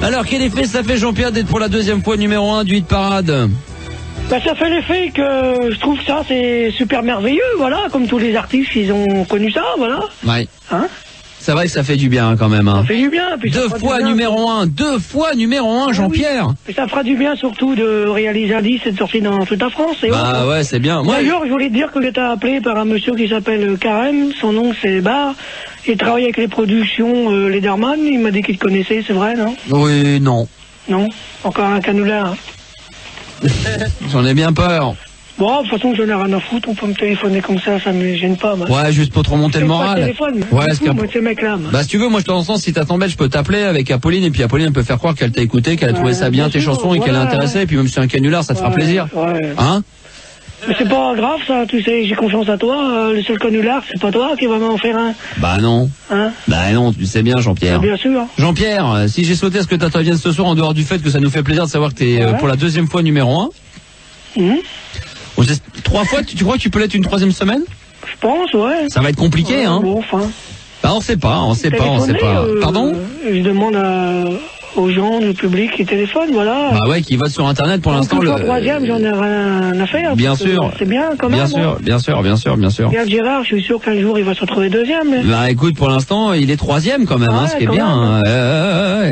Alors, quel effet ça fait, Jean-Pierre, d'être pour la deuxième fois numéro 1 du hit parade? Bah, ça fait l'effet que je trouve ça c'est super merveilleux, voilà, comme tous les artistes, ils ont connu ça, voilà. Ouais. Hein? C'est vrai que ça fait du bien quand même. Hein. Ça fait du bien. Puis deux fois numéro 1, Jean-Pierre. Oui. Et ça fera du bien surtout de réaliser un disque et de sortir dans toute la France. Et bah ouais, c'est bien. D'ailleurs, je voulais te dire que j'étais appelé par un monsieur qui s'appelle Karem, son nom c'est Bar. Il travaille avec les productions Lederman, il m'a dit qu'il te connaissait, c'est vrai, non? Oui, non. Non? Encore un canular. J'en ai bien peur. Bon, de toute façon, j'en ai rien à foutre, on peut me téléphoner comme ça me gêne pas. Moi. Ouais, juste pour te remonter le moral. Téléphone, ouais, moi, ces mecs-là. Bah, si tu veux, moi, je t'en sens, si t'as t'embête, je peux t'appeler avec Apolline, et puis Apolline, elle peut faire croire qu'elle t'a écouté, qu'elle a trouvé ça bien, tes chansons, et qu'elle est intéressée, et puis même si c'est un canular, ça te fera plaisir. Ouais. Hein? Mais c'est pas grave, ça, tu sais, j'ai confiance à toi, le seul canular, c'est pas toi qui va m'en faire un. Bah non. Hein? Bah non, tu sais bien, Jean-Pierre. Bien sûr. Jean-Pierre, si j'ai souhaité à ce que t'interviennes ce soir, en dehors du fait que ça nous fait plaisir de savoir que t'es pour la deuxième fois numéro 1. 3 fois, tu crois que tu peux l'être une 3e semaine? Je pense, ouais. Ça va être compliqué, hein. Bon, enfin. Bah, on sait pas. Pardon? Je demande aux gens du public qui téléphonent, voilà. Bah ouais, qui votent sur Internet pour l'instant. Le 3e, j'en ai rien à faire. Bien sûr. C'est bien, quand même. Bien sûr. Pierre Gérard, je suis sûr qu'un jour, il va se retrouver 2e. Mais... Bah écoute, pour l'instant, il est 3e quand même, ce qui est bien.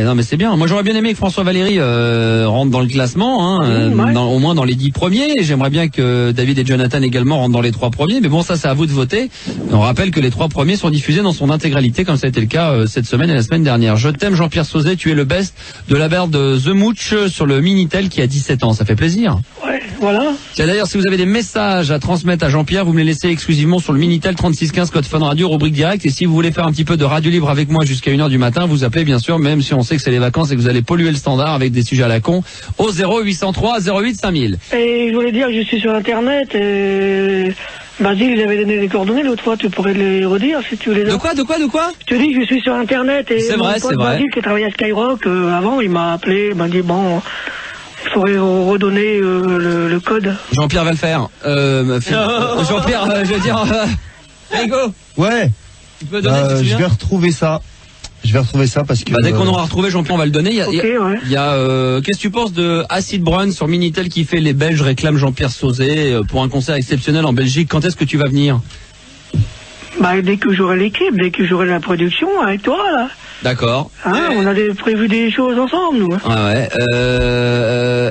Non, mais c'est bien. Moi, j'aurais bien aimé que François Valéry rentre dans le classement, au moins dans les 10 premiers. J'aimerais bien que David et Jonathan également rentrent dans les 3 premiers. Mais bon, ça, c'est à vous de voter. On rappelle que les 3 premiers sont diffusés dans son intégralité, comme ça a été le cas cette semaine et la semaine dernière. Je t'aime, Jean-Pierre Sauzet, tu es le best de la barre de The Mooch sur le Minitel qui a 17 ans. Ça fait plaisir. Ouais, voilà. Tiens, d'ailleurs, si vous avez des messages à transmettre à Jean-Pierre, vous me les laissez exclusivement sur le Minitel 3615 code Fun Radio, rubrique direct. Et si vous voulez faire un petit peu de radio libre avec moi jusqu'à 1h du matin, vous appelez bien sûr, même si on sait que c'est les vacances et que vous allez polluer le standard avec des sujets à la con, au 0803 08 5000. Et je voulais dire, je suis sur Internet et... Basile, j'avais donné les coordonnées l'autre fois, tu pourrais les redire si tu les as. De quoi? Je te dis, je suis sur Internet et c'est vrai. Basile qui travaillait à Skyrock avant, il m'a appelé, il m'a dit bon, il faudrait redonner le code. Jean-Pierre va le faire. Jean-Pierre, je veux dire, Rigo. Ouais. Tu peux donner, je vais retrouver ça. Parce que... dès qu'on aura retrouvé, Jean-Pierre, on va le donner. Qu'est-ce que tu penses de Acid Brun sur Minitel qui fait les Belges réclament Jean-Pierre Sauzet pour un concert exceptionnel en Belgique? Quand est-ce que tu vas venir? Bah, dès que j'aurai l'équipe, dès que j'aurai la production avec toi, là. D'accord. On a prévu des choses ensemble, nous.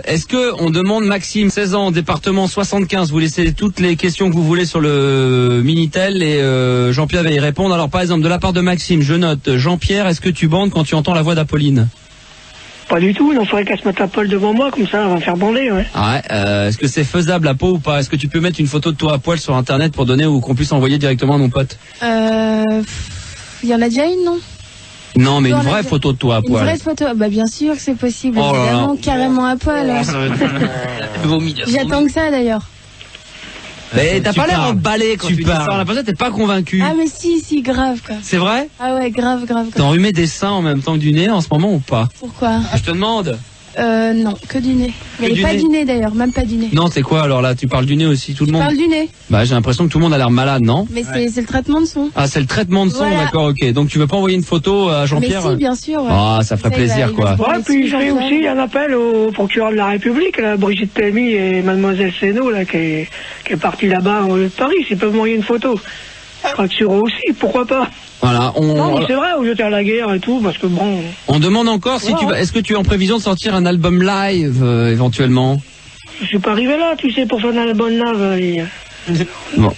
Est-ce que on demande Maxime, 16 ans, département 75, vous laissez toutes les questions que vous voulez sur le Minitel et Jean-Pierre va y répondre. Alors par exemple, de la part de Maxime, je note, Jean-Pierre, est-ce que tu bandes quand tu entends la voix d'Apolline? Pas du tout, il en faudrait qu'elle se mette à poil devant moi, comme ça, elle va me faire bander, ouais. Est-ce que c'est faisable à peau ou pas? Est-ce que tu peux mettre une photo de toi à poil sur Internet pour donner ou qu'on puisse envoyer directement à mon pote? Il y en a déjà une, non? Non, mais une vraie photo de toi à poil. Une vraie photo, bah bien sûr que c'est possible, évidemment, carrément à poil. J'attends que ça d'ailleurs. Mais t'as pas l'air emballé quand tu dis ça, on a l'impression que t'es pas convaincu. Ah mais si, grave quoi. C'est vrai? Ah ouais, grave. T'as enrhumé des seins en même temps que du nez en ce moment ou pas? Pourquoi? Je te demande. Non, que du nez. Mais pas du nez d'ailleurs, même pas du nez. Non, c'est quoi alors là? Tu parles du nez aussi, tout le monde? Je parle du nez. Bah j'ai l'impression que tout le monde a l'air malade, non? Mais c'est le traitement de son. Ah, c'est le traitement de son, d'accord, ok. Donc tu veux pas envoyer une photo à Jean-Pierre? Mais si, bien sûr. Ouais. Ah, ça ferait plaisir, quoi. Ouais, puis je fais aussi un appel au procureur de la République, là, Brigitte Telmy et Mademoiselle Sénaud, là, qui est partie là-bas au lieu de Paris. S'ils peuvent m'envoyer une photo. Fracture aussi, pourquoi pas? Voilà, Non, mais c'est vrai, au jeter à la guerre et tout, parce que bon... On demande encore si tu vas... Est-ce que tu es en prévision de sortir un album live, éventuellement? Je suis pas arrivé là, tu sais, pour faire un album live. Bon.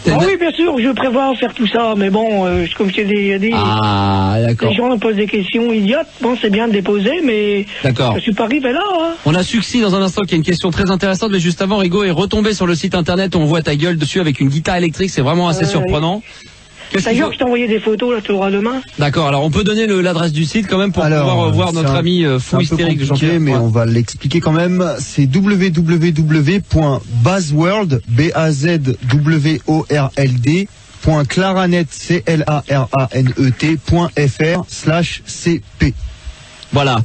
Oui, bien sûr, je prévois faire tout ça, mais bon, comme je t'ai dit... Ah, d'accord. Les gens me posent des questions idiotes, bon, c'est bien de les poser, mais... D'accord. Je suis pas arrivé là, On a Succès dans un instant qui a une question très intéressante, mais juste avant, Rigo est retombé sur le site internet, on voit ta gueule dessus avec une guitare électrique, c'est vraiment assez surprenant. D'ailleurs, je t'ai envoyé des photos, là, tu l'auras demain. D'accord, alors on peut donner l'adresse du site quand même pour pouvoir voir notre ami fou hystérique de Jean-Pierre. Mais on va l'expliquer quand même. C'est www.bassworld, claranet.fr/cp. Voilà.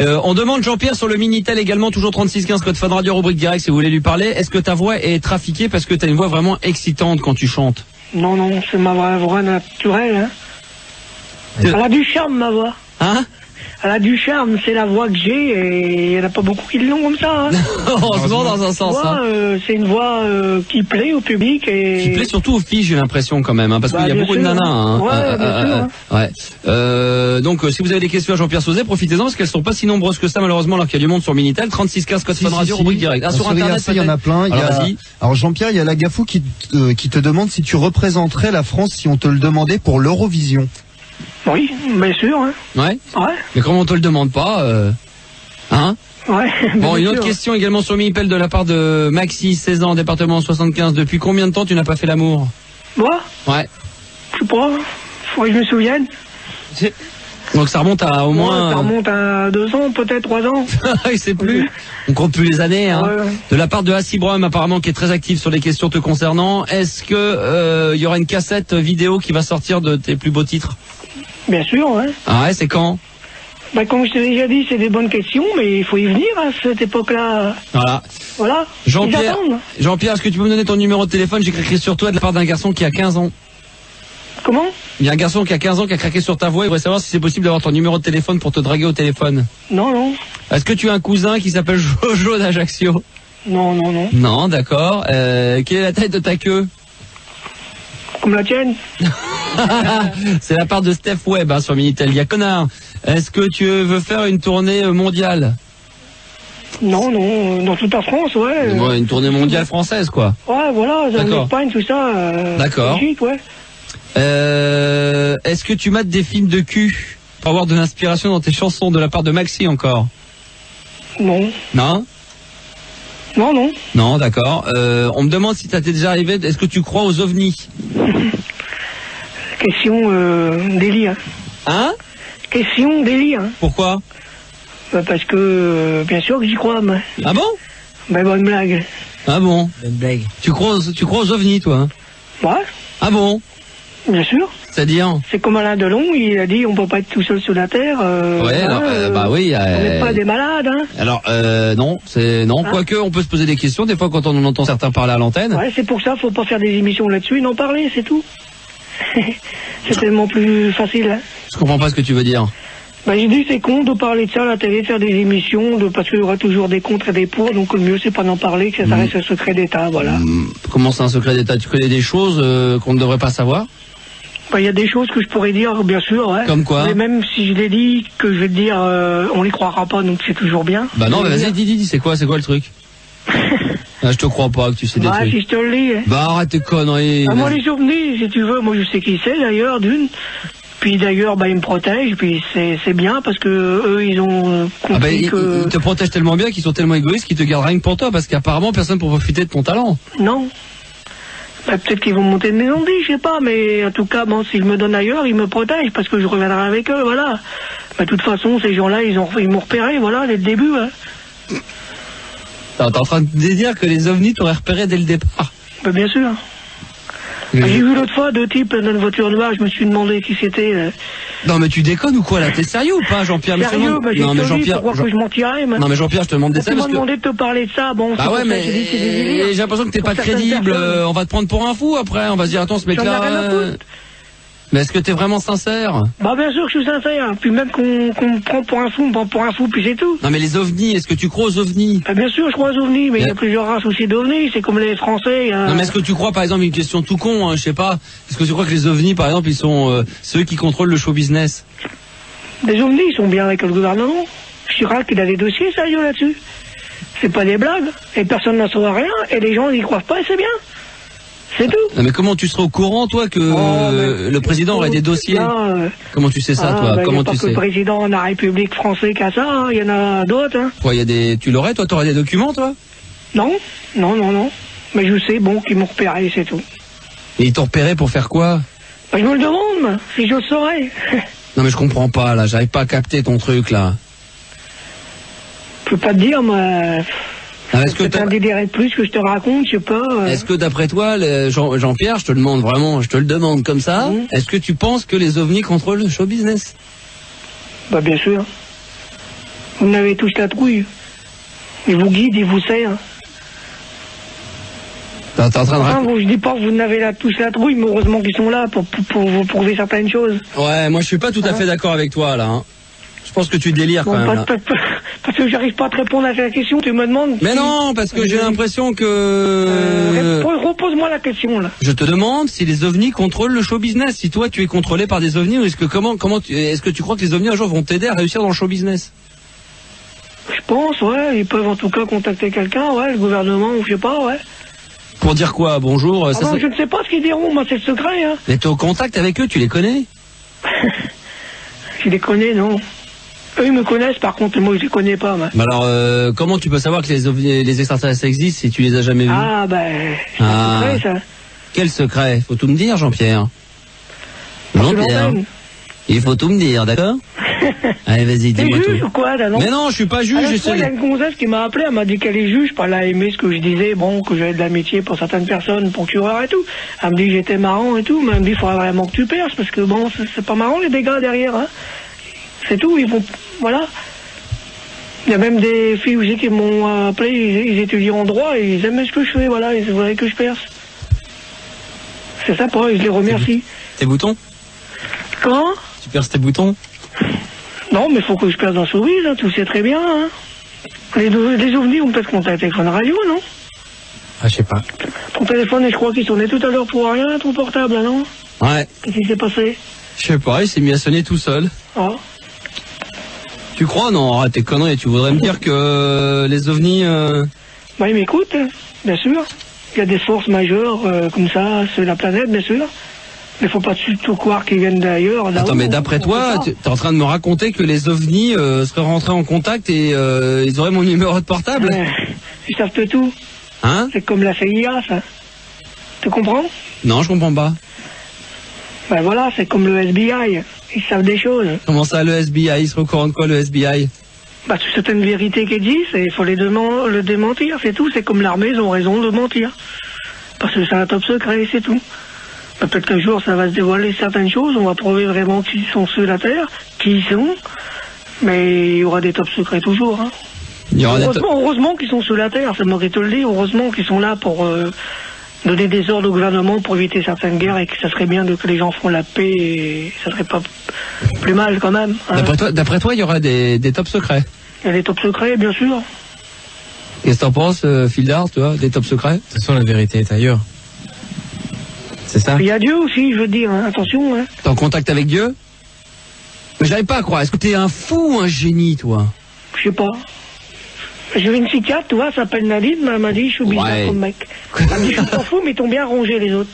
On demande Jean-Pierre sur le Minitel également, toujours 3615 code Fun Radio, rubrique direct si vous voulez lui parler. Est-ce que ta voix est trafiquée parce que tu as une voix vraiment excitante quand tu chantes? Non, c'est ma voix naturelle. Elle a du charme, ma voix. Hein? Elle a du charme, c'est la voix que j'ai et il n'y en a pas beaucoup qui l'ont comme ça. Hein. Heureusement dans un sens. C'est une voix qui plaît au public et qui plaît surtout aux filles, j'ai l'impression quand même, hein, parce qu'il y a beaucoup de nanas. Hein. Ouais, bien sûr. Ouais. Donc si vous avez des questions à Jean-Pierre Sauzet, profitez-en parce qu'elles sont pas si nombreuses que ça malheureusement alors qu'il y a du monde sur Minitel. 3615 code Fun Radio, rubrique direct. Ah, sur internet, il y en a plein. Alors Jean-Pierre, il y a la Gafou qui te demande si tu représenterais la France si on te le demandait pour l'Eurovision. Oui, bien sûr. Hein. Ouais. Ouais. Mais comment on te le demande pas hein? Ouais. Bon, une autre question également sur Minitel de la part de Maxi, 16 ans, département 75. Depuis combien de temps tu n'as pas fait l'amour? Moi? Ouais. Je sais pas. Faut que je me souvienne. Donc ça remonte à au moins... Ouais, ça remonte à 2 ans, peut-être 3 ans. Il sait plus. On compte plus les années. Hein. Ouais. De la part de Hassibrom, apparemment, qui est très actif sur les questions te concernant. Est-ce que y aura une cassette vidéo qui va sortir de tes plus beaux titres? Bien sûr, ouais. Ah ouais, c'est quand? Bah, comme je t'ai déjà dit, c'est des bonnes questions, mais il faut y venir à cette époque-là. Voilà. Jean-Pierre, est-ce que tu peux me donner ton numéro de téléphone? J'ai craqué sur toi de la part d'un garçon qui a 15 ans. Comment? Il y a un garçon qui a 15 ans qui a craqué sur ta voix. Il voudrait savoir si c'est possible d'avoir ton numéro de téléphone pour te draguer au téléphone. Non. Est-ce que tu as un cousin qui s'appelle Jojo d'Ajaccio? Non. Non, d'accord. Quelle est la taille de ta queue? Comme la tienne. C'est la part de Steph Webb sur Minitel. Il y a connard. Est-ce que tu veux faire une tournée mondiale? Non, dans toute la France, ouais. Une tournée mondiale française, quoi. Ouais, voilà, en Espagne, tout ça. D'accord. Belgique, ouais. Est-ce que tu mates des films de cul pour avoir de l'inspiration dans tes chansons de la part de Maxi encore? Non. Non? Non, d'accord. On me demande si ça t'est déjà arrivé, est-ce que tu crois aux ovnis? Question délire. Hein? Question délire. Pourquoi? Parce que, bien sûr que j'y crois, moi. Ah bon? Bonne blague. Ah bon? Bonne blague. Tu crois aux ovnis, toi? Ouais. Ah bon? Bien sûr. C'est-à-dire? C'est comme Alain Delon, il a dit on peut pas être tout seul sur la terre. Ouais, alors, bah oui. On n'est pas des malades, hein. Alors, non, quoique on peut se poser des questions, des fois quand on en entend certains parler à l'antenne. Ouais, c'est pour ça, faut pas faire des émissions là-dessus, n'en parler, c'est tout. C'est tellement plus facile, hein. Je comprends pas ce que tu veux dire. Bah j'ai dit c'est con de parler de ça à la télé, de faire des émissions, parce qu'il y aura toujours des contre et des pour, donc le mieux c'est pas d'en parler, que ça reste un secret d'État, voilà. Comment c'est un secret d'État? Tu connais des choses qu'on ne devrait pas savoir? Bah il y a des choses que je pourrais dire, bien sûr, ouais. Comme quoi? Mais même si je l'ai dit, que je vais te dire, on les croira pas, donc c'est toujours bien. Bah non, mais vas-y, dis, c'est quoi le truc? Je te crois pas que tu sais des trucs. Si je te le dis. Hein. Bah arrête tes conneries. Moi les ovnis, si tu veux, moi je sais qui c'est d'ailleurs, d'une. Puis d'ailleurs, ils me protègent, puis c'est bien parce que eux, ils ont compris que... Ils te protègent tellement bien qu'ils sont tellement égoïstes qu'ils te gardent rien que pour toi, parce qu'apparemment personne pour profiter de ton talent. Non. Peut-être qu'ils vont monter une maison de vie, je sais pas, mais en tout cas, s'ils me donnent ailleurs, ils me protègent parce que je reviendrai avec eux, voilà. De toute façon, ces gens-là, ils m'ont repéré, voilà, dès le début. Hein. T'es en train de dire que les ovnis t'auraient repéré dès le départ? Bien sûr. J'ai vu l'autre fois 2 types dans une voiture noire, je me suis demandé qui c'était. Non mais tu déconnes ou quoi là? T'es sérieux ou pas, Jean-Pierre? Sérieux, non mais Jean-Pierre, pourquoi que je mentirais? Non mais Jean-Pierre, je te demande des ça parce que... Tu m'as demandé de te parler de ça, bon. Bah ouais, mais j'ai l'impression que t'es pas crédible. On va te prendre pour un fou après. On va se dire attends, ce mec-là. Mais est-ce que t'es vraiment sincère? Bah bien sûr que je suis sincère. Puis même qu'on me prend pour un fou, on me prend pour un fou, puis c'est tout. Non mais les ovnis, est-ce que tu crois aux ovnis? Bah bien sûr, je crois aux ovnis, mais il y a plusieurs races aussi d'ovnis. C'est comme les Français. Non mais est-ce que tu crois, par exemple, une question tout con, je sais pas. Est-ce que tu crois que les ovnis, par exemple, ils sont ceux qui contrôlent le show business? Les ovnis, ils sont bien avec le gouvernement. Chirac, il a des dossiers sérieux là-dessus. C'est pas des blagues. Et personne n'en saura rien. Et les gens n'y croient pas et c'est bien. C'est tout. Non mais comment tu serais au courant, toi, que le président aurait des dossiers? Comment tu sais ça, toi? Comment tu sais? Le président de la République française qui a ça, hein. Il y en a d'autres. Hein. Quoi, tu l'aurais, toi? T'aurais des documents, toi? Non. Mais je sais, qu'ils m'ont repéré, c'est tout. Et ils t'ont repéré pour faire quoi? Je me le demande, si je le saurais. Non mais je comprends pas, là. J'arrive pas à capter ton truc, là. Je peux pas te dire, mais... C'est un délire de plus que je te raconte, je sais pas. Est-ce que d'après toi, Jean-Pierre, je te demande vraiment, je te le demande comme ça, est-ce que tu penses que les ovnis contrôlent le show business? Bah bien sûr. Vous n'avez tous la trouille. Ils vous guident, ils vous serrent. T'es en train de je dis pas que vous n'avez tous la trouille, mais heureusement qu'ils sont là pour vous prouver certaines choses. Ouais, moi je suis pas tout à fait d'accord avec toi là. Je pense que tu délires quand même. Parce que j'arrive pas à te répondre à la question, tu me demandes. Mais non, parce que j'ai l'impression que... Repose-moi la question, là. Je te demande si les ovnis contrôlent le show business. Si toi, tu es contrôlé par des ovnis, ou est-ce que tu crois que les ovnis un jour vont t'aider à réussir dans le show business? Je pense, ouais. Ils peuvent en tout cas contacter quelqu'un, ouais, le gouvernement, ou je sais pas, ouais. Pour dire quoi? Bonjour. Non, je ne sais pas ce qu'ils diront, moi, c'est le secret, hein. Mais t'es au contact avec eux, tu les connais? Je les connais, non. Eux, ils me connaissent, par contre, moi, je les connais pas, moi. Bah alors, comment tu peux savoir que les extraterrestres existent si tu les as jamais vus? Ah, ben, c'est un secret, ça. Quel secret? Faut tout me dire, Jean-Pierre. Jean-Pierre. Il faut tout me dire, d'accord? Allez, vas-y, dis-moi tout. T'es juge ou quoi, là, non? Mais non, je suis pas juge. Il y a une gonzesse qui m'a appelé, elle m'a dit qu'elle est juge, elle a aimé ce que je disais, bon, que j'avais de l'amitié pour certaines personnes, procureur et tout. Elle me dit que j'étais marrant et tout, mais elle me dit qu'il faudrait vraiment que tu perces, parce que bon, c'est pas marrant les dégâts derrière, hein. C'est tout, ils vont, voilà. Il y a même des filles aussi qui m'ont appelé, ils étudient en droit et ils aiment ce que je fais, voilà, ils voudraient que je perce. C'est sympa, je les remercie. Tes boutons? Comment? Tu perces tes boutons? Non, mais faut que je perce dans ce vide, hein, tu sais très bien, hein. Les ovnis ont peut-être contacté avec la radio, non? Ah, je sais pas. Ton téléphone, je crois qu'il sonnait tout à l'heure pour rien, ton portable, hein, non? Ouais. Qu'est-ce qui s'est passé? Je sais pas, il s'est mis à sonner tout seul. Ah. Tu crois? Non, arrête tes conneries, tu voudrais me dire que les ovnis... Bah, ils m'écoutent, bien sûr. Il y a des forces majeures, comme ça, sur la planète, bien sûr. Mais faut pas tout croire qu'ils viennent d'ailleurs. Attends, mais d'après toi, tu es en train de me raconter que les ovnis seraient rentrés en contact et ils auraient mon numéro de portable? Ils savent tout. Hein? C'est comme la CIA, ça. Tu comprends? Non, je comprends pas. Ben voilà, c'est comme le FBI. Ils savent des choses. Comment ça, le FBI? Ils seraient au courant de quoi, le FBI? Bah, c'est certaines vérités qu'ils disent et il faut le démentir, c'est tout. C'est comme l'armée, ils ont raison de mentir. Parce que c'est un top secret, c'est tout. Peut-être qu'un jour, ça va se dévoiler certaines choses, on va prouver vraiment qui sont ceux de la Terre, qui ils sont, mais il y aura des top secrets toujours. Hein. Heureusement qu'ils sont sous la Terre, c'est moi qui te le dis, heureusement qu'ils sont là pour donner des ordres au gouvernement pour éviter certaines guerres et que ça serait bien que les gens font la paix et ça serait pas plus mal quand même. Hein. D'après toi, il y aura des top secrets? Il y a des top secrets, bien sûr. Qu'est-ce que t'en penses, Fildar, tu vois, des top secrets? De toute façon, la vérité est ailleurs. C'est ça? Il y a Dieu aussi, je veux dire, hein. Attention. Hein. T'es en contact avec Dieu? Mais j'arrive pas à croire. Est-ce que t'es un fou ou un génie, toi? Je sais pas. J'ai une psychiatre, tu vois, elle s'appelle Nadine, elle m'a dit, je suis bizarre comme mec. Elle m'a dit, je suis pas fou, mais ils t'ont bien rongé les autres.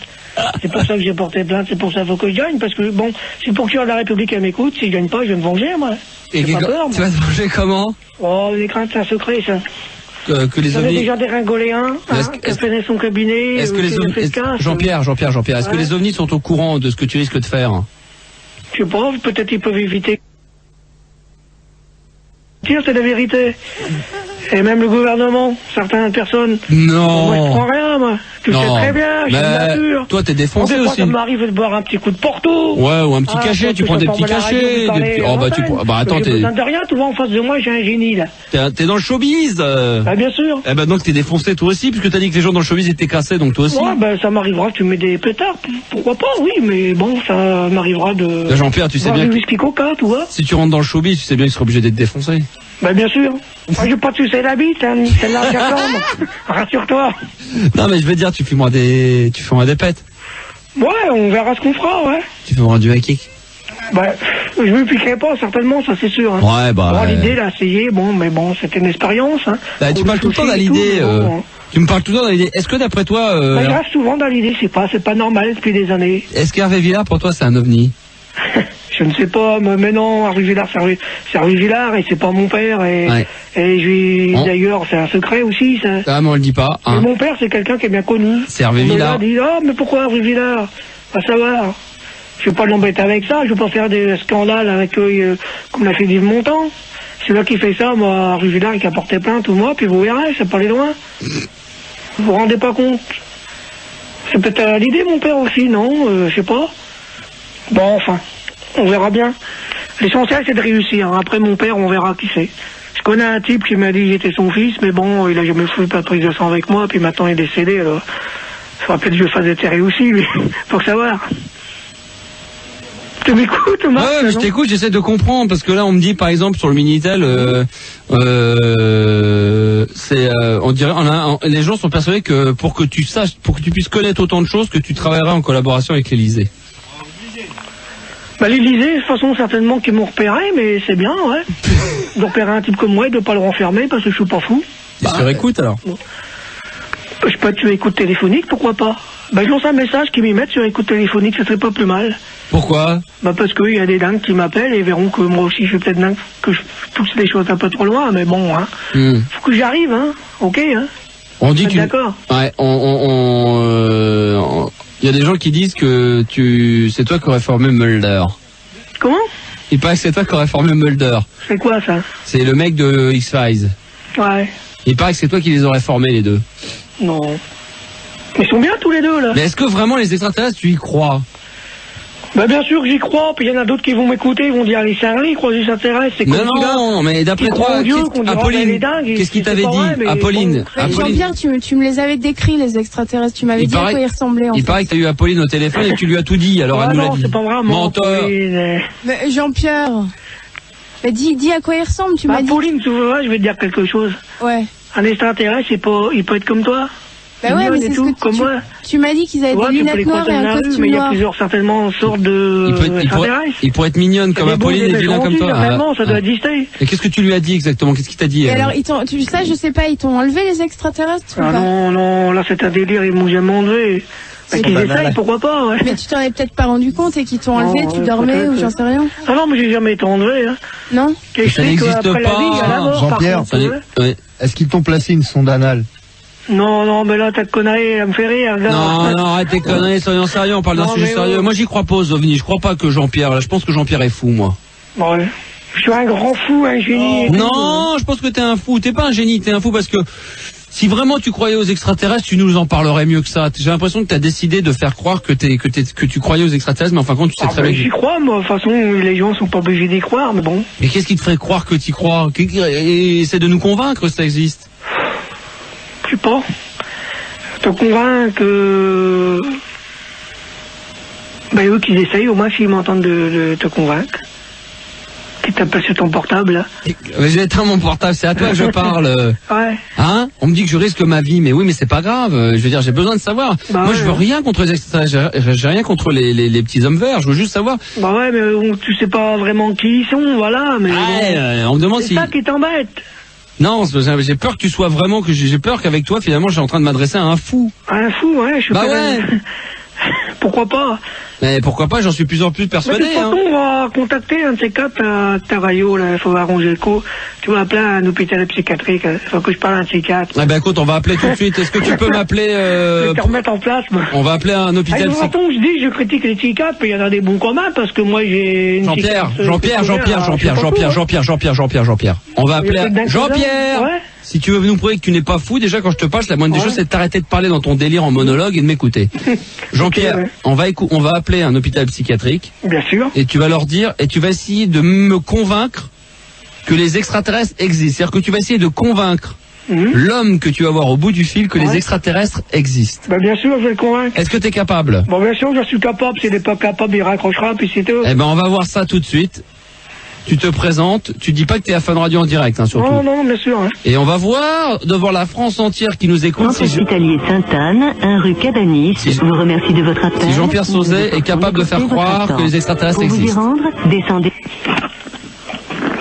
C'est pour ça que j'ai porté plainte, c'est pour ça qu'il faut que je gagne, parce que bon, si le procureur de la République elle m'écoute, si je gagne pas, je vais me venger, moi. Et pas peur, tu vas te venger comment? Oh, les craintes, c'est un secret, ça. Que les ovnis... déjà déringoléens, qui a fait son cabinet, Jean-Pierre, est-ce que les ovnis sont au courant de ce que tu risques de faire? Je sais pas, peut-être ils peuvent éviter. C'est la vérité. Et même le gouvernement, certaines personnes. Non. Moi, je prends rien, moi. Tu sais très bien, je suis nature. Toi, t'es défoncé aussi. Ça m'arrive de boire un petit coup de Porto. Ouais, ou un petit cachet, tu prends des petits cachets. Oh, bah, attends, t'es. Besoin de rien, tu vois, en face de moi, j'ai un génie, là. T'es dans le showbiz. Bah, bien sûr. Eh ben, donc, t'es défoncé toi aussi, puisque t'as dit que les gens dans le showbiz étaient cassés, donc toi aussi. Ouais, bah, ça m'arrivera que tu mets des pétards. Pourquoi pas, oui, mais bon, ça m'arrivera de. Jean-Pierre, tu sais bien. Whisky Coca, tu vois. Si tu rentres dans le showbiz, tu sais bien que tu seras obligé d'être défoncé. Bah bien sûr. Moi je vais pas te sucer la bite, hein, c'est là jambe. Rassure-toi. Non mais je veux dire, tu feras des pètes. Ouais, on verra ce qu'on fera, ouais. Tu feras du high kick. Bah, je me piquerai pas, certainement, ça c'est sûr. Hein. Ouais, bah. Bon, l'idée là, essayer, bon, mais bon, c'était une expérience. Hein. Bah, tu parles tout le temps dans l'idée. Tu me parles tout le temps dans l'idée. Est-ce que d'après toi... Bah, je reste souvent dans l'idée, c'est pas normal depuis des années. Est-ce qu'Hervé Villard, pour toi, c'est un ovni? Je ne sais pas, mais non, Hervé Villard, c'est Hervé Villard et c'est pas mon père. Et d'ailleurs, c'est un secret aussi. Ça. Ah, mais on le dit pas. Hein. Mais mon père, c'est quelqu'un qui est bien connu. C'est Hervé Villard. Il dit, ah, mais pourquoi Hervé Villard? Va savoir. Je vais pas l'embêter avec ça, je vais pas faire des scandales avec eux, comme l'a fait Yves Montand. C'est là qui fait ça, moi, Hervé Villard, il a porté plainte ou moi, puis vous verrez, c'est pas aller loin. Vous vous rendez pas compte? C'est peut-être à l'idée, mon père aussi, non? Je sais pas. Bon, enfin. On verra bien. L'essentiel, c'est de réussir. Après, mon père, on verra qui c'est. Je connais un type qui m'a dit que j'étais son fils, mais bon, il a jamais fait pas de prise de sang avec moi, puis maintenant il est décédé, alors. Il faudra peut-être que je fasse des terrés aussi, lui. Faut savoir. Tu m'écoutes, Marc? Ouais, je t'écoute, j'essaie de comprendre, parce que là, on me dit, par exemple, sur le Minitel, on dirait, les gens sont persuadés que pour que tu puisses connaître autant de choses, que tu travaillerais en collaboration avec l'Élysée. Bah, l'Élysée, de toute façon, certainement qu'ils m'ont repéré, mais c'est bien, ouais. De repérer un type comme moi et de pas le renfermer, parce que je suis pas fou. Tu sur écoute, alors? Je peux être sur écoute téléphonique, pourquoi pas? Bah, je lance un message qui m'y mette sur écoute téléphonique, ça serait pas plus mal. Pourquoi? Bah, parce qu'il y a des dingues qui m'appellent et verront que moi aussi je suis peut-être dingue, que je pousse les choses un peu trop loin, mais bon, hein. Faut que j'y arrive, hein. Ok, hein. On dit que d'accord. Ouais, il y a des gens qui disent que c'est toi qui aurais formé Mulder. Comment? Il paraît que c'est toi qui aurais formé Mulder. C'est quoi, ça? C'est le mec de X-Files. Ouais. Il paraît que c'est toi qui les aurais formés, les deux. Non. Ils sont bien tous les deux, là. Mais est-ce que vraiment les extraterrestres, tu y crois? Bah, bien sûr que j'y crois, puis il y en a d'autres qui vont m'écouter, ils vont dire les cinglés, ils croient les extraterrestres, c'est comme non, mais d'après toi, Apolline, qu'est-ce qu'il t'avait dit? Apolline, Jean-Pierre, tu me les avais décrits, les extraterrestres, tu m'avais dit à quoi ils ressemblaient, Il paraît que t'as eu Apolline au téléphone et que tu lui as tout dit, alors elle nous l'a dit. C'est pas vrai, menteur. Mais Jean-Pierre, bah, dis à quoi ils ressemblent, tu m'as dit. Apolline, tu vois, je vais te dire quelque chose. Ouais. Un extraterrestre, il peut être comme toi. Bah ouais, mais c'est ce que tu m'as dit qu'ils avaient des lunettes noires et un costume mais il y a noir. plusieurs certainement sortes de il pourrait être mignonne comme Apolline et vilain comme toi. Vraiment, ça doit exister. Et qu'est-ce que tu lui as dit exactement? Qu'est-ce qu'il t'a dit? Et alors, ça, je sais pas, ils t'ont enlevé les extraterrestres ou pas? Non, là c'est un délire, ils m'ont jamais enlevé. Bah, qu'ils essayent, pourquoi pas, ouais. Mais tu t'en es peut-être pas rendu compte et qu'ils t'ont enlevé, tu dormais ou j'en sais rien. Ah non, mais j'ai jamais été enlevé, hein. Non? Ça n'existe pas. Jean-Pierre, est-ce qu'ils t'ont placé une sonde anale? Non, mais là, ta connerie, elle me fait rire. Là. Non, arrête tes conneries, soyons sérieux, on parle d'un sujet sérieux. Moi, j'y crois pas aux ovnis, je crois pas que Jean-Pierre, là, je pense que Jean-Pierre est fou, moi. Ouais. Je suis un grand fou, un génie. Non, je pense que t'es un fou, t'es pas un génie, t'es un fou parce que si vraiment tu croyais aux extraterrestres, tu nous en parlerais mieux que ça. J'ai l'impression que t'as décidé de faire croire que tu croyais aux extraterrestres, mais en fin de compte, tu sais très bien. J'y crois, moi. De toute façon, les gens sont pas obligés d'y croire, mais bon. Mais qu'est-ce qui te ferait croire que t'y crois? Essaie de nous convaincre que ça existe. Je sais pas. Te convaincre que... Ben eux qu'ils essayent, au moins s'ils m'entendent de te convaincre. Qui t'appelle sur ton portable, là. J'ai éteint mon portable, c'est à toi que je parle. Ouais. Hein? On me dit que je risque ma vie, mais oui, mais c'est pas grave. Je veux dire, j'ai besoin de savoir. Bah moi, je veux rien contre les extraterrestres, j'ai rien contre les petits hommes verts, je veux juste savoir. Bah ouais, mais tu sais pas vraiment qui ils sont, voilà, mais... on me demande c'est ça qui t'embête. Non, j'ai peur que tu sois vraiment, j'ai peur qu'avec toi, finalement, je suis en train de m'adresser à un fou. Un fou, ouais, je suis pas... ouais. Pourquoi pas? Mais pourquoi pas, j'en suis de plus en plus persuadé. De toute façon, on va contacter un de ces quatre à ta radio, là, il faut arranger le coup. Tu vas appeler un hôpital psychiatrique, il faut que je parle à un psychiatre. Ah ben écoute, on va appeler tout de suite. Est-ce que tu peux m'appeler Je vais te remettre en place, moi. On va appeler un hôpital psychiatrique. De toute façon, je dis, je critique les psychiatres, mais il y en a des bons communs, parce que moi, j'ai une Jean-Pierre. On va appeler Jean-Pierre. Ouais. Si tu veux nous prouver que tu n'es pas fou, déjà quand je te parle, la moindre des choses, c'est de t'arrêter de parler dans ton délire en monologue et de m'écouter. Jean-Pierre, on va appeler un hôpital psychiatrique. Bien sûr. Et tu vas leur dire, et tu vas essayer de me convaincre que les extraterrestres existent. C'est-à-dire que tu vas essayer de convaincre l'homme que tu vas voir au bout du fil que les extraterrestres existent. Bah bien sûr, je vais le convaincre. Est-ce que tu es capable? Bon, bien sûr, je suis capable. S'il n'est pas capable, il raccrochera, puis c'est tout. Eh ben, on va voir ça tout de suite. Tu te présentes, tu dis pas que tu es à Fun Radio en direct, hein, surtout. Non, bien sûr. Hein. Et on va voir devant la France entière qui nous écoute. Centre hospitalier Sainte-Anne, 1 rue Cabanis. Vous remercie de votre appel. Si Jean-Pierre Sauzet est capable de faire croire que les extraterrestres existent. Pour vous y rendre, descendez.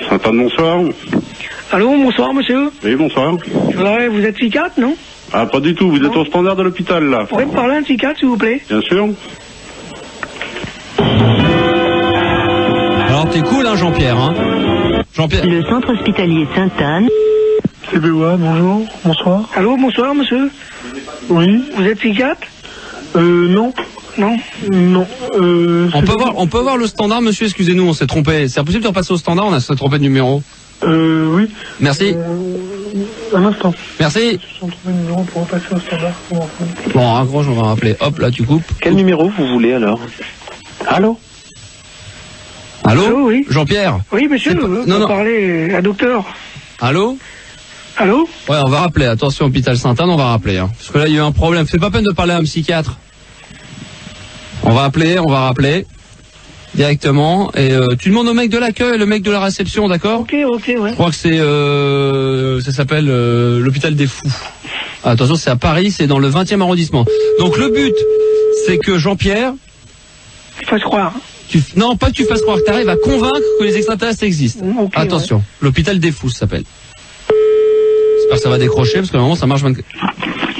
Sainte-Anne, bonsoir. Allô, bonsoir, monsieur. Oui, bonsoir. Ouais, vous êtes psychiatre, non? Ah, pas du tout, vous êtes au standard de l'hôpital, là. Vous pourriez me parler à un psychiatre, s'il vous plaît? Bien sûr. Alors, t'es cool, hein, Jean-Pierre, hein? Jean-Pierre. Le centre hospitalier Sainte-Anne. CBOA, bonjour, bonsoir. Allô, bonsoir, monsieur. Oui. Vous êtes psychiatre? Non. Non. Non. On peut voir le standard, monsieur, excusez-nous, on s'est trompé. C'est impossible de repasser au standard, on s'est trompé de numéro. Oui. Merci. Un instant. Merci. Je suis trompé de numéro pour repasser au standard. Bon, raccroche, on va rappeler. Hop, là, tu coupes. Quel numéro vous voulez, alors? Allô? Allô, oui. Jean-Pierre? Oui, monsieur, non. Parler à docteur. Allô? Allô? Ouais, on va rappeler. Attention, hôpital Sainte-Anne, on va rappeler. Hein. Parce que là, il y a eu un problème. C'est pas peine de parler à un psychiatre. On va appeler. directement. Et tu demandes au mec de l'accueil, le mec de la réception, d'accord? Ok, ouais. Je crois que c'est ça s'appelle l'hôpital des fous. Ah, attention, c'est à Paris, c'est dans le 20e arrondissement. Donc le but, c'est que Jean-Pierre, Tu fasses croire. Non, pas que tu fasses croire, que tu arrives à convaincre que les extraterrestres existent. Okay, attention, l'hôpital des fous, ça s'appelle. J'espère que ça va décrocher, parce que normalement ça marche 24.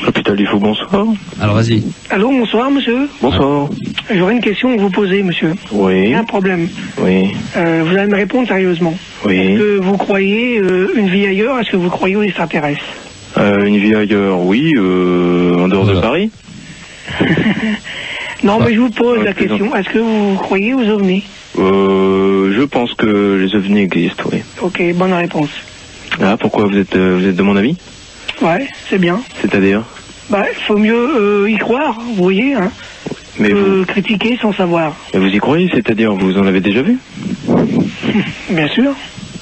L'hôpital des fous, bonsoir. Alors vas-y. Allô, bonsoir, monsieur. Bonsoir. J'aurais une question à vous poser, monsieur. Oui. Il y a un problème. Oui. Vous allez me répondre sérieusement. Oui. Est-ce que vous croyez une vie ailleurs? Est-ce que vous croyez aux extraterrestres? Une vie ailleurs, oui, en dehors de Paris. Non, mais je vous pose la question. Est-ce que vous croyez aux ovnis? Je pense que les ovnis existent, oui. Ok, bonne réponse. Ah, pourquoi vous êtes de mon avis? Ouais, c'est bien. C'est-à-dire? Bah, faut mieux y croire, vous voyez, hein. Mais vous critiquer sans savoir. Mais vous y croyez, c'est-à-dire vous en avez déjà vu? Bien sûr.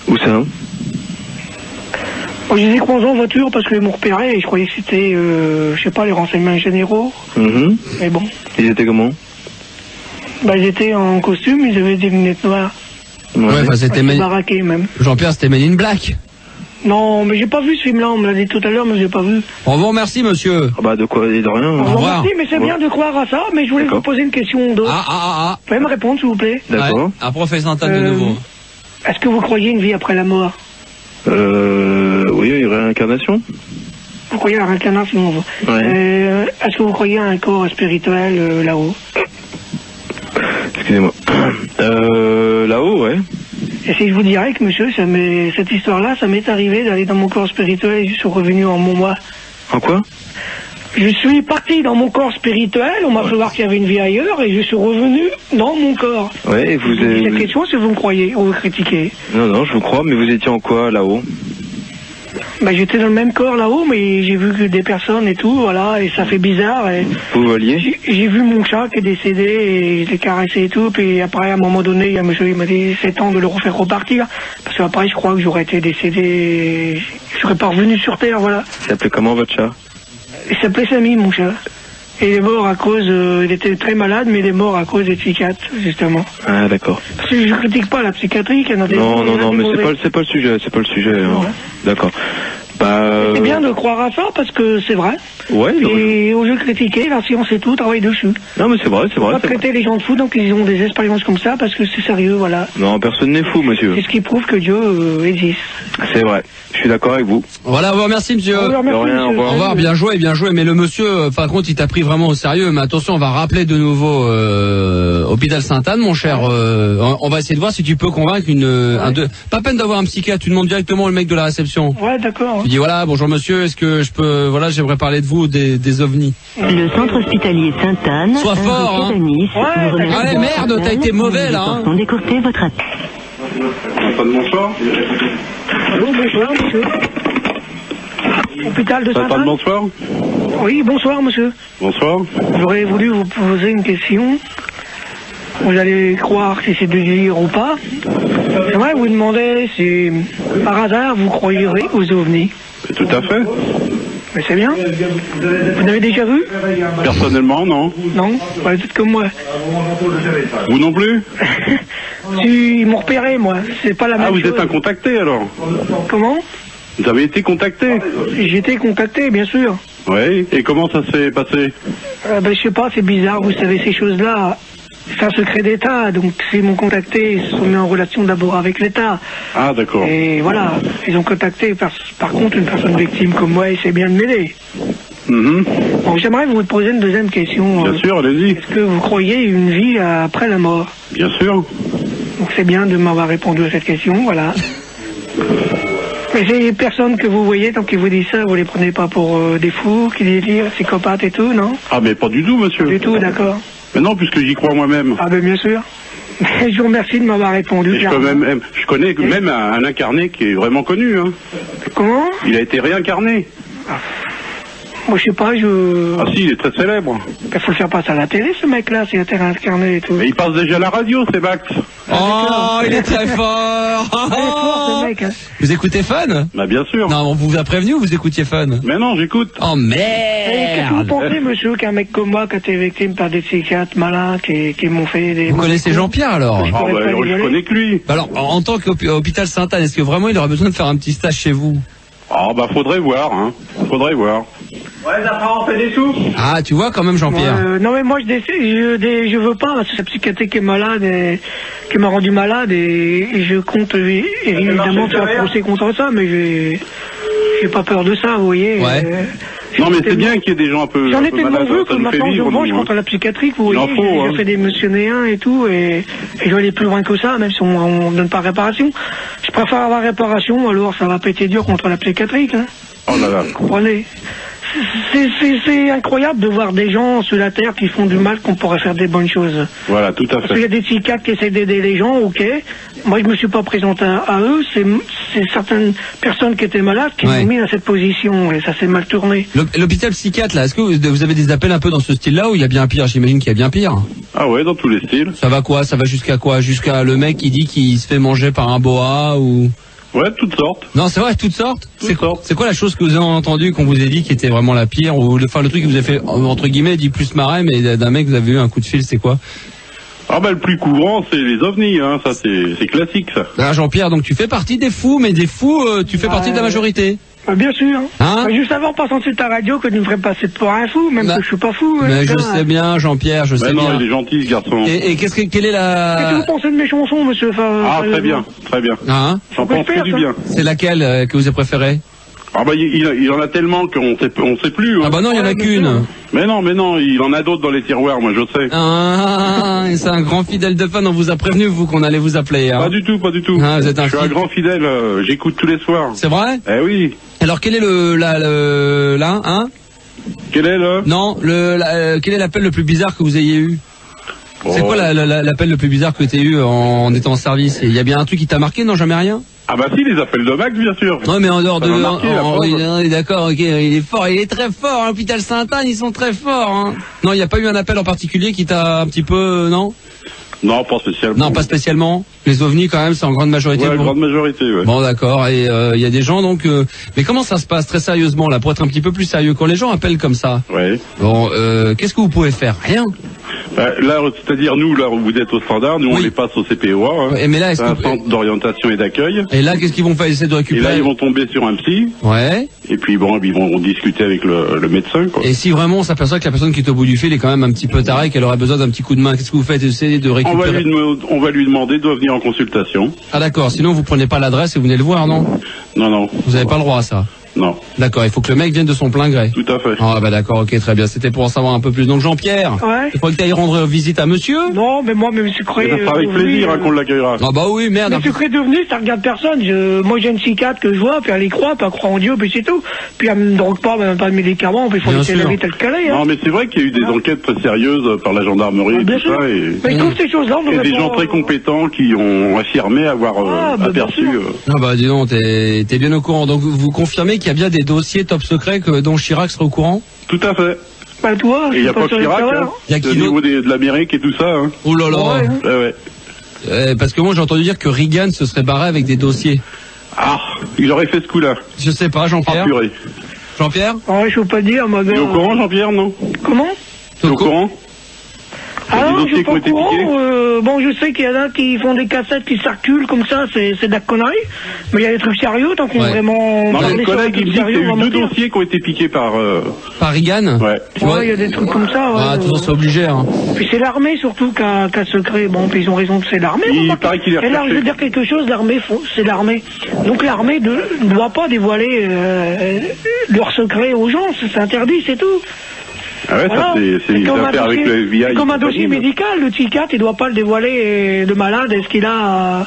Où ça? Moi, je les ai croisés en voiture parce qu'ils m'ont repéré et je croyais que c'était, je sais pas, les renseignements généraux. Mais bon. Ils étaient comment? Bah, ils étaient en costume, ils avaient des lunettes noires. Ouais, enfin c'était baraqué même. Jean-Pierre, c'était Men in Black. Non, mais j'ai pas vu ce film-là, on me l'a dit tout à l'heure, mais j'ai pas vu. On vous remercie, monsieur. Ah bah de quoi et de rien. Au revoir. Merci, mais c'est bien de croire à ça, mais je voulais vous poser une question d'autre. Ah. Vous pouvez me répondre, s'il vous plaît? D'accord. Un professeur Sainte-Anne de nouveau. Est-ce que vous croyez une vie après la mort? Oui, une réincarnation. Vous croyez à la réincarnation? Ouais. Est-ce que vous croyez à un corps spirituel là-haut? Excusez-moi. Là-haut, ouais. Et si je vous dirais que, monsieur, cette histoire-là, ça m'est arrivé d'aller dans mon corps spirituel et je suis revenu en moi. En quoi? Je suis parti dans mon corps spirituel, on m'a fait voir qu'il y avait une vie ailleurs et je suis revenu dans mon corps. Ouais, et vous avez... Cette question, si vous me croyez ou vous critiquez. Non, je vous crois, mais vous étiez en quoi là-haut? Bah, j'étais dans le même corps là-haut, mais j'ai vu que des personnes et tout, voilà, et ça fait bizarre. Et vous voliez? J'ai vu mon chat qui est décédé et je l'ai caressé et tout, puis après, à un moment donné, il y a un monsieur qui m'a dit c'est temps de le refaire repartir, parce qu'après, je crois que j'aurais été décédé et je serais pas revenu sur Terre, voilà. Il s'appelait comment votre chat? Il s'appelait Samy, mon chat. Et il est mort à cause, il était très malade, mais il est mort à cause des psychiatres, justement. Ah, d'accord. Parce que je critique pas la psychiatrie, qu'il y en a des... Non, mais c'est pas le sujet, hein. D'accord. C'est bien de croire à ça, parce que c'est vrai. Ouais. Et au lieu de critiquer, la science et tout, travaille dessus. Non, mais c'est vrai. On va traiter les gens de fous, donc ils ont des expériences comme ça, parce que c'est sérieux, voilà. Non, personne n'est fou, monsieur. C'est ce qui prouve que Dieu existe. C'est vrai. Je suis d'accord avec vous. Voilà, au revoir, merci, monsieur. Au revoir, bien joué. Mais le monsieur, par contre, il t'a pris vraiment au sérieux. Mais attention, on va rappeler de nouveau hôpital Sainte-Anne, mon cher. On va essayer de voir si tu peux convaincre pas peine d'avoir un psychiatre, tu demandes directement le mec de la réception. Ouais, d'accord. Tu dis voilà, bonjour monsieur, est-ce que je peux, voilà, j'aimerais parler de vous, des ovnis. Le centre hospitalier Sainte-Anne. Sois fort, hein. Ouais, merde, t'as été mauvais là, hein. On d'écourter votre appel. Pas de bonsoir. Allô, bonsoir, monsieur. Hôpital de Sainte-Anne. Bonsoir. Oui, bonsoir, monsieur. Bonsoir. J'aurais voulu vous poser une question. Vous allez croire si c'est de dire ou pas. J'aimerais vous demander si, par hasard, vous croyez aux ovnis. Tout à fait. Mais c'est bien. Vous l'avez déjà vu? Personnellement, non. Non? Ouais, peut-être comme moi. Vous non plus? Si, ils m'ont repéré, moi. C'est pas la même chose. Ah, vous êtes un contacté, alors? Comment? Vous avez été contacté? J'ai été contacté, bien sûr. Oui, et comment ça s'est passé? Je sais pas, c'est bizarre, vous savez, ces choses-là, c'est un secret d'État, donc s'ils m'ont contacté, ils se sont mis en relation d'abord avec l'État. Ah, d'accord. Et voilà, ils ont contacté par contre une personne victime comme moi, et c'est bien de m'aider. Bon, j'aimerais vous poser une deuxième question. Bien sûr, allez-y. Est-ce que vous croyez une vie après la mort? Bien sûr. Donc c'est bien de m'avoir répondu à cette question, voilà. Mais ces personnes que vous voyez, tant qu'ils vous disent ça, vous les prenez pas pour des fous, qui délirent, psychopathes et tout, non? Ah, mais pas du tout, monsieur. Du tout, d'accord. Mais non, puisque j'y crois moi-même. Ah, ben bien sûr. Je vous remercie de m'avoir répondu. Je connais même un incarné qui est vraiment connu. Hein. Comment? Il a été réincarné. Moi, je sais pas, Ah si, il est très célèbre. Il faut le faire passer à la télé, ce mec-là, s'il a été réincarné et tout. Mais il passe déjà à la radio, c'est Max. Oh, il est très fort. Il est fort, ce mec, hein. Vous écoutez Fun? Bah bien sûr. Non, on vous a prévenu ou vous écoutiez Fun? Mais non, j'écoute. Oh Et qu'est-ce que vous merde. pensez, monsieur, qu'un mec comme moi, qui a été victime par des psychiatres malins, qui m'ont fait des... Vous connaissez Jean-Pierre alors? Ah pourrais bah pas je rigoler. connais que lui. Alors, en tant qu'hôpital Sainte-Anne, est-ce que vraiment il aurait besoin de faire un petit stage chez vous? Ah bah faudrait voir, hein. Faudrait voir. Ouais, ça on fait des sous. Ah, tu vois quand même Jean-Pierre. Non mais moi je veux pas, parce que sa psychiatrie qui est malade, qui m'a rendu malade, et je compte évidemment faire un procès contre ça, mais j'ai pas peur de ça, vous voyez. Ouais. Non mais c'est bien qu'il y ait des gens un peu J'en ai un peu tellement malades, vu ça que nous fait maintenant je vivre, range nous, contre hein. la psychiatrie, vous Il en voyez, faut, j'ai hein. déjà fait des missionnéens et tout, et je vais aller plus loin que ça, même si on donne pas réparation. Je préfère avoir réparation, alors ça va pas être dur contre la psychiatrique, hein. Oh là là. Vous comprenez? C'est incroyable de voir des gens sur la terre qui font du mal qu'on pourrait faire des bonnes choses. Voilà, tout à Parce qu'il y a fait. des psychiatres qui essaient d'aider les gens, ok. Moi, je me suis pas présenté à eux. C'est certaines personnes qui étaient malades qui Ouais. m'ont mis dans cette position, et ça s'est mal tourné. L'hôpital psychiatre là, est-ce que vous avez des appels un peu dans ce style-là ou il y a bien pire? J'imagine qu'il y a bien pire. Ah ouais, dans tous les styles. Ça va quoi? Ça va jusqu'à quoi? Jusqu'à le mec qui dit qu'il se fait manger par un boa ou... Ouais, de toutes sortes. Non, c'est vrai, toutes sortes. Toutes sortes. C'est quoi la chose que vous avez entendu qu'on vous a dit qui était vraiment la pire, ou le truc qui vous a fait entre guillemets dit plus marrer, mais d'un mec vous avez eu un coup de fil, c'est quoi? Ah bah le plus courant c'est les ovnis, hein. Ça c'est classique ça. Ah, Jean-Pierre, donc tu fais partie des fous, mais des fous, tu fais partie de la majorité. Bien sûr. Hein? Juste avant, en passant sur ta radio, que tu me ferais passer pour un fou, même Bah, que je suis pas fou. Mais hein, je ça. sais bien, Jean-Pierre, je sais Mais non, bien. il est gentil ce garçon. Et quelle est Qu'est-ce que la... vous pensez de mes chansons, monsieur? Ah très bien, très bien. Hein? J'en pense que du bien. C'est laquelle que vous avez préférée? Ah bah il en a tellement qu'on sait plus. Hein. Ah bah non, il y en a qu'une. Mais non, il en a d'autres dans les tiroirs, moi je sais. Ah, c'est un grand fidèle de Fun, on vous a prévenu, vous, qu'on allait vous appeler. Hein. Pas du tout, pas du tout. Ah, vous êtes un je suis un fidèle. grand fidèle, j'écoute tous les soirs. C'est vrai? Eh oui. Alors quel est hein? Quel est le Non, quel est l'appel le plus bizarre que vous ayez eu? C'est quoi l'appel le plus bizarre que tu as eu en étant en service? Il y a bien un truc qui t'a marqué? Non, jamais rien? Ah bah si, les appels de Max, bien sûr. Non, mais en dehors Ça de... m'a marqué, la preuve. D'accord, ok, il est fort, il est très fort, hein, l'hôpital Sainte-Anne, ils sont très forts. Hein. Non, il n'y a pas eu un appel en particulier qui t'a un petit peu... non? Non, pas spécialement. Non, pas spécialement. Les ovnis, quand même, c'est en grande majorité. Ouais, grande majorité, ouais. Bon, d'accord. Et il y a des gens, donc... Mais comment ça se passe, très sérieusement, là, pour être un petit peu plus sérieux, quand les gens appellent comme ça? Ouais. Bon, qu'est-ce que vous pouvez faire? Rien. Là, c'est-à-dire nous, là où vous êtes au standard, nous on Oui. les passe au CPOA, hein. Ouais, mais là, est-ce C'est un que... centre d'orientation et d'accueil. Et là, qu'est-ce qu'ils vont faire? Essayer de Et récupérer... là, ils vont tomber sur un psy, Ouais. et puis bon, ils vont discuter avec le médecin, quoi. Et si vraiment on s'aperçoit que la personne qui est au bout du fil est quand même un petit peu tarée, qu'elle aurait besoin d'un petit coup de main, qu'est-ce que vous faites? Essayez de On récupérer... va lui demander de venir en consultation. Ah d'accord, sinon vous prenez pas l'adresse et vous venez le voir, non? Non, Vous avez pas le droit à ça. non, D'accord, il faut que le mec vienne de son plein gré. tout à fait. Ah bah d'accord, ok, très bien. C'était pour en savoir un peu plus. Donc Jean-Pierre, Ouais. il faut que tu ailles rendre visite à monsieur? Non, mais moi, mes secrets... Et ça sera avec plaisir hein, qu'on l'accueillera. Ah bah oui, merde. Mes secrets devenus, ça regarde personne. Moi, j'ai une psychiatre que je vois, puis elle y croit, puis elle croit en Dieu, puis c'est tout. Puis elle me drogue pas, même pas de médicaments, puis il faut Bien laisser sûr. la vie telle qu'elle est. Hein. Non, mais c'est vrai qu'il y a eu des enquêtes très sérieuses par la gendarmerie et Bien tout sûr. ça, et Mais je trouve ces choses-là, on et devrait des gens pas- très compétents qui ont affirmé avoir Bien aperçu. sûr. Ah bah dis donc, t'es bien au courant. Donc vous confirmez qu'il y a bien des dossiers top secrets dont Chirac serait au courant? Tout à fait. Bah, toi, Et il n'y a pas que Chirac, hein. Il y a qui Au niveau de l'Amérique et tout ça. Hein. Oh là là. Ouais, hein. Ouais, ouais. Parce que moi j'ai entendu dire que Reagan se serait barré avec des dossiers. Ah, il aurait fait ce coup-là. Je sais pas, Ah, Jean-Pierre. purée. Jean-Pierre? Ouais, je peux pas dire, moi. Tu es au courant, Jean-Pierre, non Comment? Tu es au courant Il y a Ah des non, je dossiers suis qui ont pas été au courant. piqués Bon, je sais qu'il y en a qui font des cassettes qui circulent comme ça, c'est de la connerie. Mais il y a des trucs sérieux, tant qu'on Ouais. est vraiment... Non, basé mais le sur des collègue, il trucs me dit qu'il y sérieux, a on eu va 2 mentir. dossiers qui ont été piqués par... Par Reagan? Ouais. Tu vois Ouais, il y a des trucs comme ça, ouais. Ah, toujours c'est obligé, hein. Puis c'est l'armée surtout qui a secret. Bon, puis ils ont raison, c'est l'armée. Il remarquez. paraît qu'il est Et là, je recherché. veux dire quelque chose, l'armée, c'est l'armée. Donc l'armée ne doit pas dévoiler leur secret aux gens, c'est interdit, c'est tout. Ah ouais, Voilà. ça c'est une comme un affaire avec dossier- le FBI. c'est comme un et dossier compagnie. médical, le psychiatre, il doit pas le dévoiler, le malade, est-ce qu'il a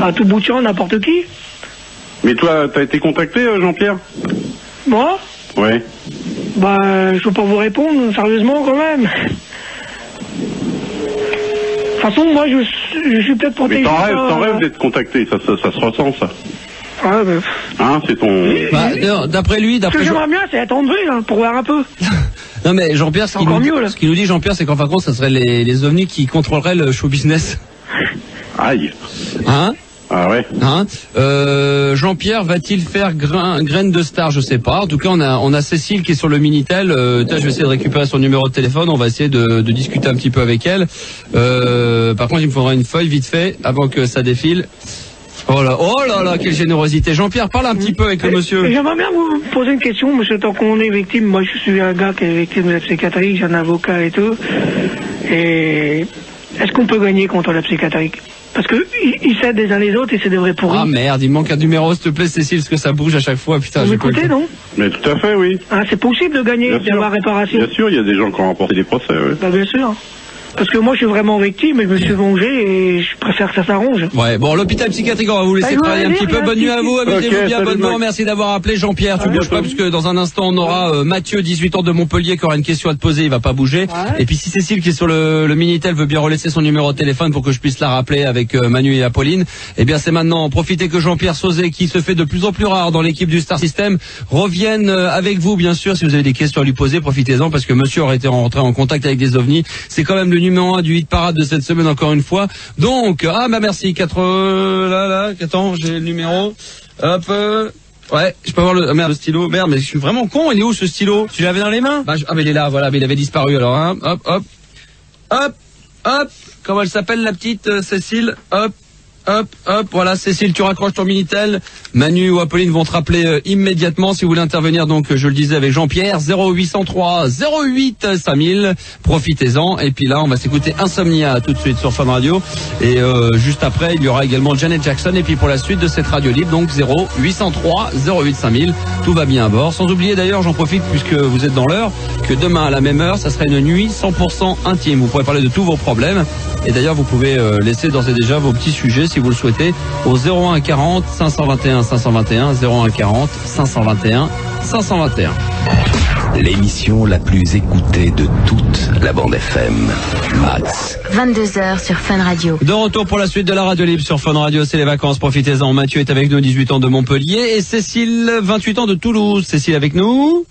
à tout bout de champ n'importe qui. Mais toi, t'as été contacté, Jean-Pierre Moi, Ouais. bah, je peux pas vous répondre, sérieusement quand même. De toute façon, moi, je suis peut-être Mais protégé. t'en par- rêves d'être contacté, ça se ressent, ça. Ah, bah... Hein, c'est ton... Bah, non, d'après lui, Ce que j'aimerais bien, c'est être André, là, pour voir un peu. Non mais Jean-Pierre, ce qu'il nous dit Jean-Pierre, c'est qu'en fin de compte, ça serait les ovnis qui contrôleraient le show business. Aïe. Hein? Ah ouais. Hein? Jean-Pierre va-t-il faire graine de star? Je sais pas. En tout cas, on a Cécile qui est sur le Minitel. Je vais essayer de récupérer son numéro de téléphone. On va essayer de discuter un petit peu avec elle. Par contre, il me faudra une feuille vite fait avant que ça défile. Oh là, quelle générosité. Jean-Pierre, parle un petit peu avec le monsieur. J'aimerais bien vous poser une question, monsieur, tant qu'on est victime. Moi, je suis un gars qui est victime de la psychiatrie, j'ai un avocat et tout. Et est-ce qu'on peut gagner contre la psychiatrie? Parce que ils s'aident les uns les autres et c'est des vrais pourris. Ah merde, il me manque un numéro, s'il te plaît, Cécile, parce que ça bouge à chaque fois. Putain, vous m'écoutez, non? Mais tout à fait, oui. Ah, c'est possible de gagner, d'avoir réparation? Bien sûr, il y a des gens qui ont remporté des procès, oui. Bah, bien sûr. Parce que moi, je suis vraiment victime et je me suis vengé et je préfère que ça s'arrange. Ouais, bon, l'hôpital psychiatrique, on va vous laisser travailler un petit peu. Bonne nuit à vous, amusez-vous bien, bonne nuit, merci d'avoir appelé Jean-Pierre. Tu bouges pas, puisque dans un instant, on aura Mathieu, 18 ans de Montpellier, qui aura une question à te poser, il va pas bouger. Ouais. Et puis si Cécile, qui est sur le Minitel, veut bien relaisser son numéro de téléphone pour que je puisse la rappeler avec Manu et Apolline, eh bien c'est maintenant. Profitez que Jean-Pierre Sauzet, qui se fait de plus en plus rare dans l'équipe du Star System, revienne avec vous, bien sûr. Si vous avez des questions à lui poser, profitez-en, parce que monsieur aurait été rentré en contact avec des ovnis. C'est quand même le numéro 1 du hit parade de cette semaine, encore une fois. Donc, merci, attends, j'ai le numéro. Hop, ouais, je peux avoir le stylo. Merde, mais je suis vraiment con, il est où ce stylo? Tu l'avais dans les mains? Mais il est là, voilà, mais il avait disparu alors, hein. Hop, comment elle s'appelle la petite Cécile? Hop, voilà, Cécile, tu raccroches ton Minitel. Manu ou Apolline vont te rappeler immédiatement si vous voulez intervenir. Donc, je le disais avec Jean-Pierre, 0803 08 5000. Profitez-en. Et puis là, on va s'écouter Insomnia tout de suite sur Fun Radio. Et juste après, il y aura également Janet Jackson. Et puis pour la suite de cette radio libre, donc 0803 08 5000. Tout va bien à bord. Sans oublier d'ailleurs, j'en profite puisque vous êtes dans l'heure, que demain à la même heure, ça sera une nuit 100% intime. Vous pourrez parler de tous vos problèmes. Et d'ailleurs, vous pouvez laisser d'ores et déjà vos petits sujets si vous le souhaitez au 01 40 521 521 01 40 521 521. L'émission la plus écoutée de toute la bande FM. Max. 22h sur Fun Radio. De retour pour la suite de la radio libre sur Fun Radio, c'est les vacances, profitez-en. Mathieu est avec nous, 18 ans de Montpellier, et Cécile, 28 ans de Toulouse. Cécile avec nous?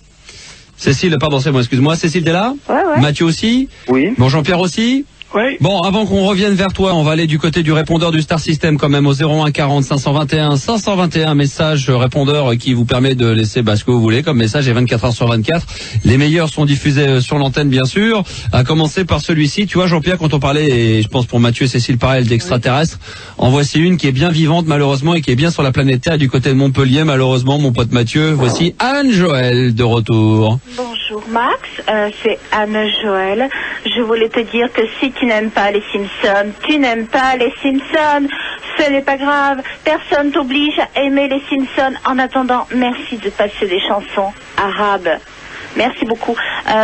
Cécile, pardon, c'est moi, excuse-moi. Cécile, t'es là? Ouais. Mathieu aussi? Oui. Bon, Jean-Pierre aussi? Oui. Bon, avant qu'on revienne vers toi, on va aller du côté du répondeur du Star System quand même au 01 40 521 521, message répondeur qui vous permet de laisser ce que vous voulez comme message, et 24 heures sur 24. Les meilleurs sont diffusés sur l'antenne bien sûr, à commencer par celui-ci. Tu vois Jean-Pierre, quand on parlait, et je pense pour Mathieu et Cécile pareil, d'extraterrestres, en voici une qui est bien vivante malheureusement et qui est bien sur la planète Terre du côté de Montpellier malheureusement, mon pote Mathieu. Voici Anne-Joëlle de retour. Bonjour Max, c'est Anne-Joëlle. Je voulais te dire que si tu n'aimes pas les Simpsons, tu n'aimes pas les Simpsons. Ce n'est pas grave, personne t'oblige à aimer les Simpsons. En attendant, merci de passer des chansons arabes. Merci beaucoup.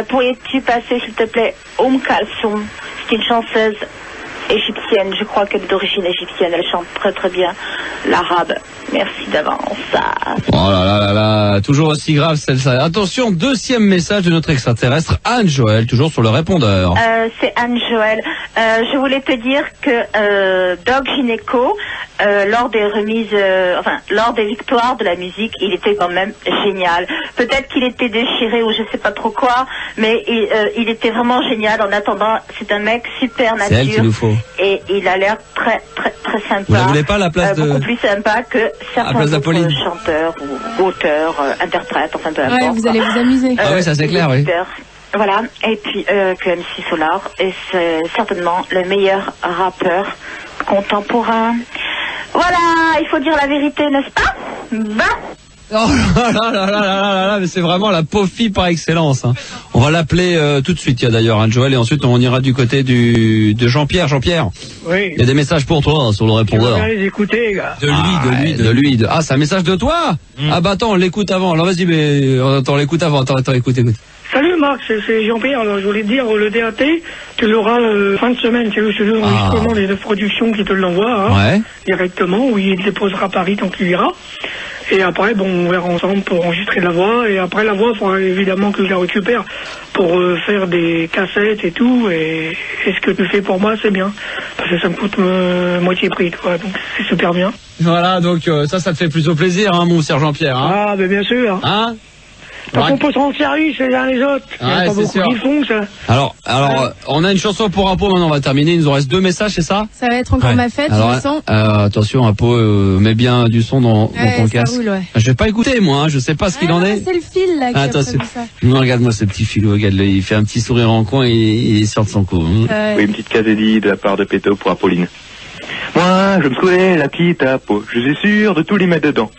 Pourrais-tu passer, s'il te plaît, Kalsoum? C'est une chanteuse égyptienne, je crois qu'elle est d'origine égyptienne, elle chante très très bien l'arabe. Merci d'avance. Oh là, toujours aussi grave celle-là. Attention, deuxième message de notre extraterrestre, Anne-Joëlle, toujours sur le répondeur. C'est Anne-Joëlle. Je voulais te dire que Doc Gineco, lors des remises, lors des victoires de la musique, il était quand même génial. Peut-être qu'il était déchiré ou je sais pas trop quoi, mais il était vraiment génial. En attendant, c'est un mec super nature. C'est elle qu'il nous faut. Et il a l'air très très très sympa. Vous la voulez pas la place de... Beaucoup plus sympa que certains autres chanteurs ou auteurs, interprètes, enfin peu importe. Ouais, vous allez vous amuser. Ah oui, ça c'est clair, oui. Voilà, et puis que MC Solar, et c'est certainement le meilleur rappeur contemporain. Voilà, il faut dire la vérité, n'est-ce pas? Oh là, mais c'est vraiment la pauvre fille par excellence. Hein. On va l'appeler tout de suite, il y a d'ailleurs Anne-Joëlle, et ensuite on ira du côté de Jean-Pierre. Jean-Pierre, oui. Il y a des messages pour toi sur le répondeur. Je vais les écouter, gars. De lui. Ah, c'est un message de toi? Ah bah attends, on l'écoute avant. Alors vas-y, mais attends, on l'écoute avant. Attends, écoute. Salut Marc, c'est Jean-Pierre. Alors je voulais te dire, le DAT, tu l'auras fin de semaine. Tu sais, le enregistrement des productions qui te l'envoient directement, où il le déposera à Paris tant qu'il ira. Et après, bon, on verra ensemble pour enregistrer la voix. Et après la voix, il faudra évidemment que je la récupère pour faire des cassettes et tout. Et ce que tu fais pour moi, c'est bien. Parce que ça me coûte moitié prix, quoi. Donc c'est super bien. Voilà, donc ça te fait plutôt plaisir, hein, mon cher Jean-Pierre. Hein. Ah, ben bien sûr. Hein? Parce qu'on peut se rendre service les uns les autres. Il n'y a pas beaucoup qui font ça. Alors, on a une chanson pour Apo, maintenant on va terminer. Il nous en reste 2 messages, c'est ça? Ça va être encore ma fête, alors, le son. Attention, Apo, mets bien du son dans ton casque. Roule, ouais. Je vais pas écouter, moi, hein, je sais pas ce qu'il en est. C'est le fil, là, qui a prévu ça. Regarde-moi ce petit filou, regarde-le, il fait un petit sourire en coin et il sort de son coup. Hein. Oui, une petite casédie de la part de Péto pour Apolline. Moi, je me souhaitais la petite Apo, je suis sûr de tout lui mettre dedans.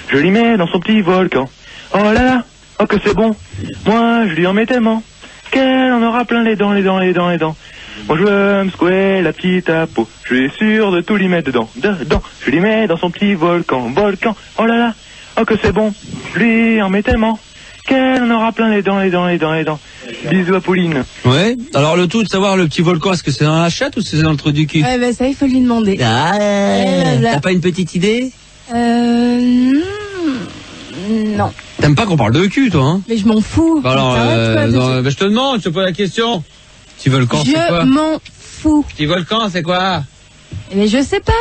Je l'y mets dans son petit volcan. Oh là là, oh que c'est bon. Moi, je lui en mets tellement qu'elle en aura plein les dents. Moi, je veux me secouer la petite Apo, je suis sûr de tout lui mettre dedans. Je l'y mets dans son petit volcan. Oh là là, oh que c'est bon. Je lui en mets tellement qu'elle en aura plein les dents. Bisous à Pauline. Ouais. Alors le tout de savoir le petit volcan, est-ce que c'est dans la chatte ou c'est dans le trou du cul? Ouais, bah ça, il faut lui demander. T'as pas une petite idée? Non. T'aimes pas qu'on parle de cul, toi, hein? Mais je m'en fous. Alors, je te demande, je te pose la question. Petit volcan, c'est quoi? Je m'en fous. Petit volcan, c'est quoi? Mais je sais pas.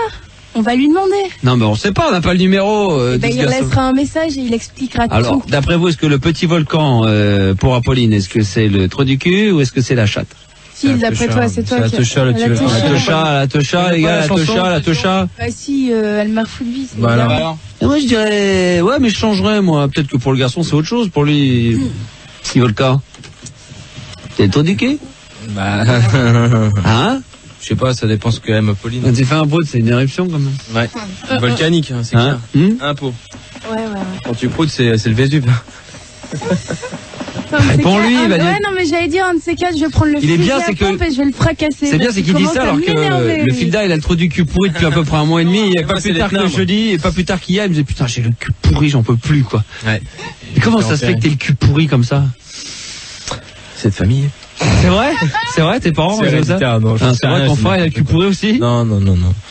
On va lui demander. Non, mais on sait pas, on n'a pas le numéro. Il laissera un message et il expliquera tout. Alors, d'après vous, est-ce que le petit volcan, pour Apolline, est-ce que c'est le trou du cul ou est-ce que c'est la chatte? Si, d'après toi, c'est toi qui... La techa, les gars, la techa. Bah si, elle m'a fou de vie, c'est bien. Voilà. Et moi, je dirais, ouais, mais je changerais, moi. Peut-être que pour le garçon, c'est autre chose. Pour lui, petit volcan. C'est le trou du cul? Bah... Hein? Je sais pas, ça dépend ce que aime Pauline. Quand tu fais un prout, c'est une éruption quand même. Ouais. Volcanique, hein, c'est clair. Un pot. Ouais. Quand tu proutes, c'est le Vésuve. Réponds-lui, il va dire. Ouais, non, mais j'allais dire, un de ces quatre, je vais prendre le fil à pompe et je vais le fracasser. C'est bien, c'est qu'il dit ça alors que le Filda, il a le trou du cul pourri depuis à peu près un mois et demi. Et pas plus tard que jeudi, et pas plus tard qu'hier, il me disait putain, j'ai le cul pourri, j'en peux plus, quoi. Ouais. Mais comment ça se fait que t'es le cul pourri comme ça? C'est de famille. C'est vrai, tes parents, c'est ça? C'est vrai, ton frère, il a le cul pourri aussi? Non.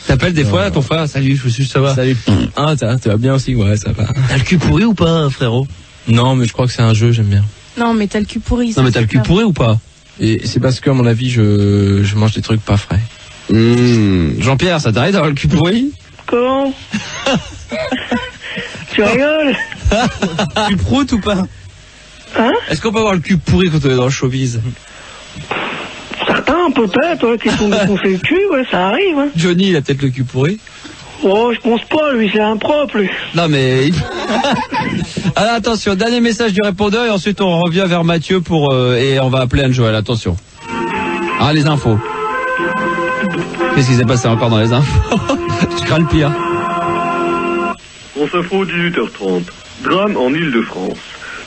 T'appelles des fois ton frère, salut, je veux juste savoir. Salut. Ah, tu vas bien aussi, ouais, ça va. T'as le cul pourri ou pas, frérot? Non, mais je crois que c'est un jeu, j'aime bien. Non, mais t'as le cul pourri. Non, mais t'as le cul pourri ou pas? Et c'est parce que, à mon avis, je mange des trucs pas frais. Jean-Pierre, ça t'arrive d'avoir le cul pourri? Comment? Tu rigoles? Tu proutes ou pas? Hein? Est-ce qu'on peut avoir le cul pourri quand on est dans le showbiz? Certains, peut-être, ouais, qui sont défoncés le cul, ouais, ça arrive. Hein. Johnny, il a peut-être le cul pourri. Oh, je pense pas, lui, c'est impropre, lui. Non, mais... Alors, attention, dernier message du répondeur, et ensuite on revient vers Mathieu pour... et on va appeler Anne-Joël, attention. Ah, les infos. Qu'est-ce qui s'est passé encore dans les infos? Je crains le pire. On s'info 18h30. Drame en Île-de-France.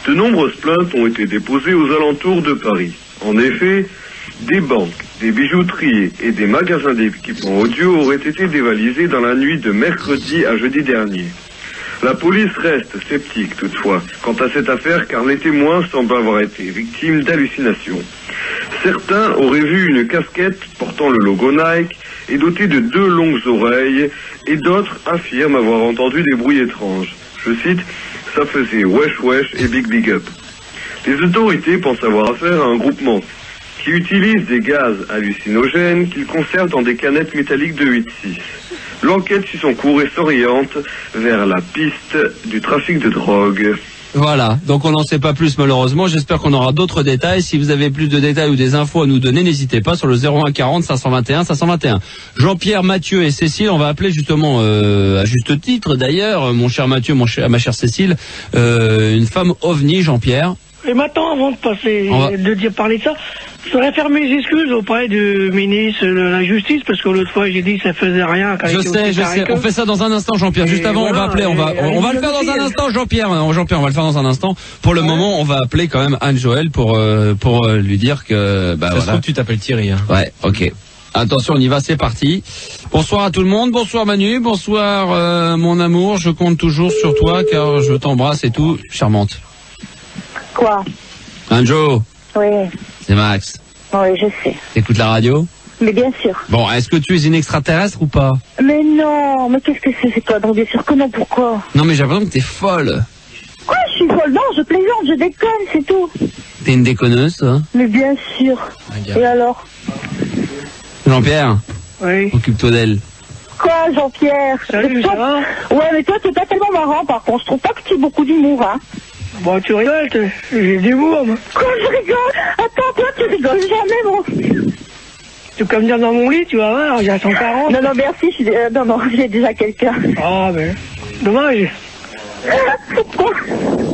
De nombreuses plaintes ont été déposées aux alentours de Paris. En effet, des banques, des bijouteries et des magasins d'équipements audio auraient été dévalisés dans la nuit de mercredi à jeudi dernier. La police reste sceptique toutefois quant à cette affaire car les témoins semblent avoir été victimes d'hallucinations. Certains auraient vu une casquette portant le logo Nike et dotée de 2 longues oreilles et d'autres affirment avoir entendu des bruits étranges. Je cite, ça faisait wesh wesh et big big up. Les autorités pensent avoir affaire à un groupement qui utilise des gaz hallucinogènes qu'ils conservent dans des canettes métalliques de 8,6. L'enquête suit son cours et s'oriente vers la piste du trafic de drogue. Voilà, donc on n'en sait pas plus malheureusement, j'espère qu'on aura d'autres détails. Si vous avez plus de détails ou des infos à nous donner, n'hésitez pas sur le 01 40 521 521. Jean-Pierre, Mathieu et Cécile, on va appeler justement, à juste titre d'ailleurs, mon cher Mathieu, ma chère Cécile, une femme ovni, Jean-Pierre. Et maintenant, avant de passer, de parler de ça, je voudrais faire mes excuses auprès du ministre de la Justice, parce que l'autre fois, j'ai dit que ça faisait rien. Je sais. On fait ça dans un instant, Jean-Pierre. Juste avant, on va appeler, on va le faire dans un instant, Jean-Pierre. Jean-Pierre, on va le faire dans un instant. Pour le moment, on va appeler quand même Anne-Joël pour lui dire que, ça se trouve, tu t'appelles Thierry, hein. Ouais, ok. Attention, on y va, c'est parti. Bonsoir à tout le monde, bonsoir Manu, bonsoir mon amour, je compte toujours sur toi car je t'embrasse et tout, charmante. Quoi? Anjo. Oui. C'est Max. Oui, je sais. T'écoutes la radio? Mais bien sûr. Bon, est-ce que tu es une extraterrestre ou pas? Mais non, mais qu'est-ce que c'est quoi? Donc bien sûr que non, pourquoi? Non, mais j'ai l'impression que t'es folle. Quoi, je suis folle? Non, je plaisante, je déconne, c'est tout. T'es une déconneuse, toi? Mais bien sûr. Et alors? Jean-Pierre? Oui. Occupe-toi d'elle. Quoi, Jean-Pierre? Salut, ça va? Ouais, mais toi, t'es pas tellement marrant, par contre. Je trouve pas que tu aies beaucoup d'humour, hein. Bon, tu rigoles, j'ai de l'humour, moi. Quoi, je rigole? Attends, toi, tu rigoles jamais, moi. Tu peux me dire dans mon lit, tu vas voir, j'ai 140. Non, merci, non, j'ai déjà quelqu'un. Ah, ben, dommage. Pourquoi?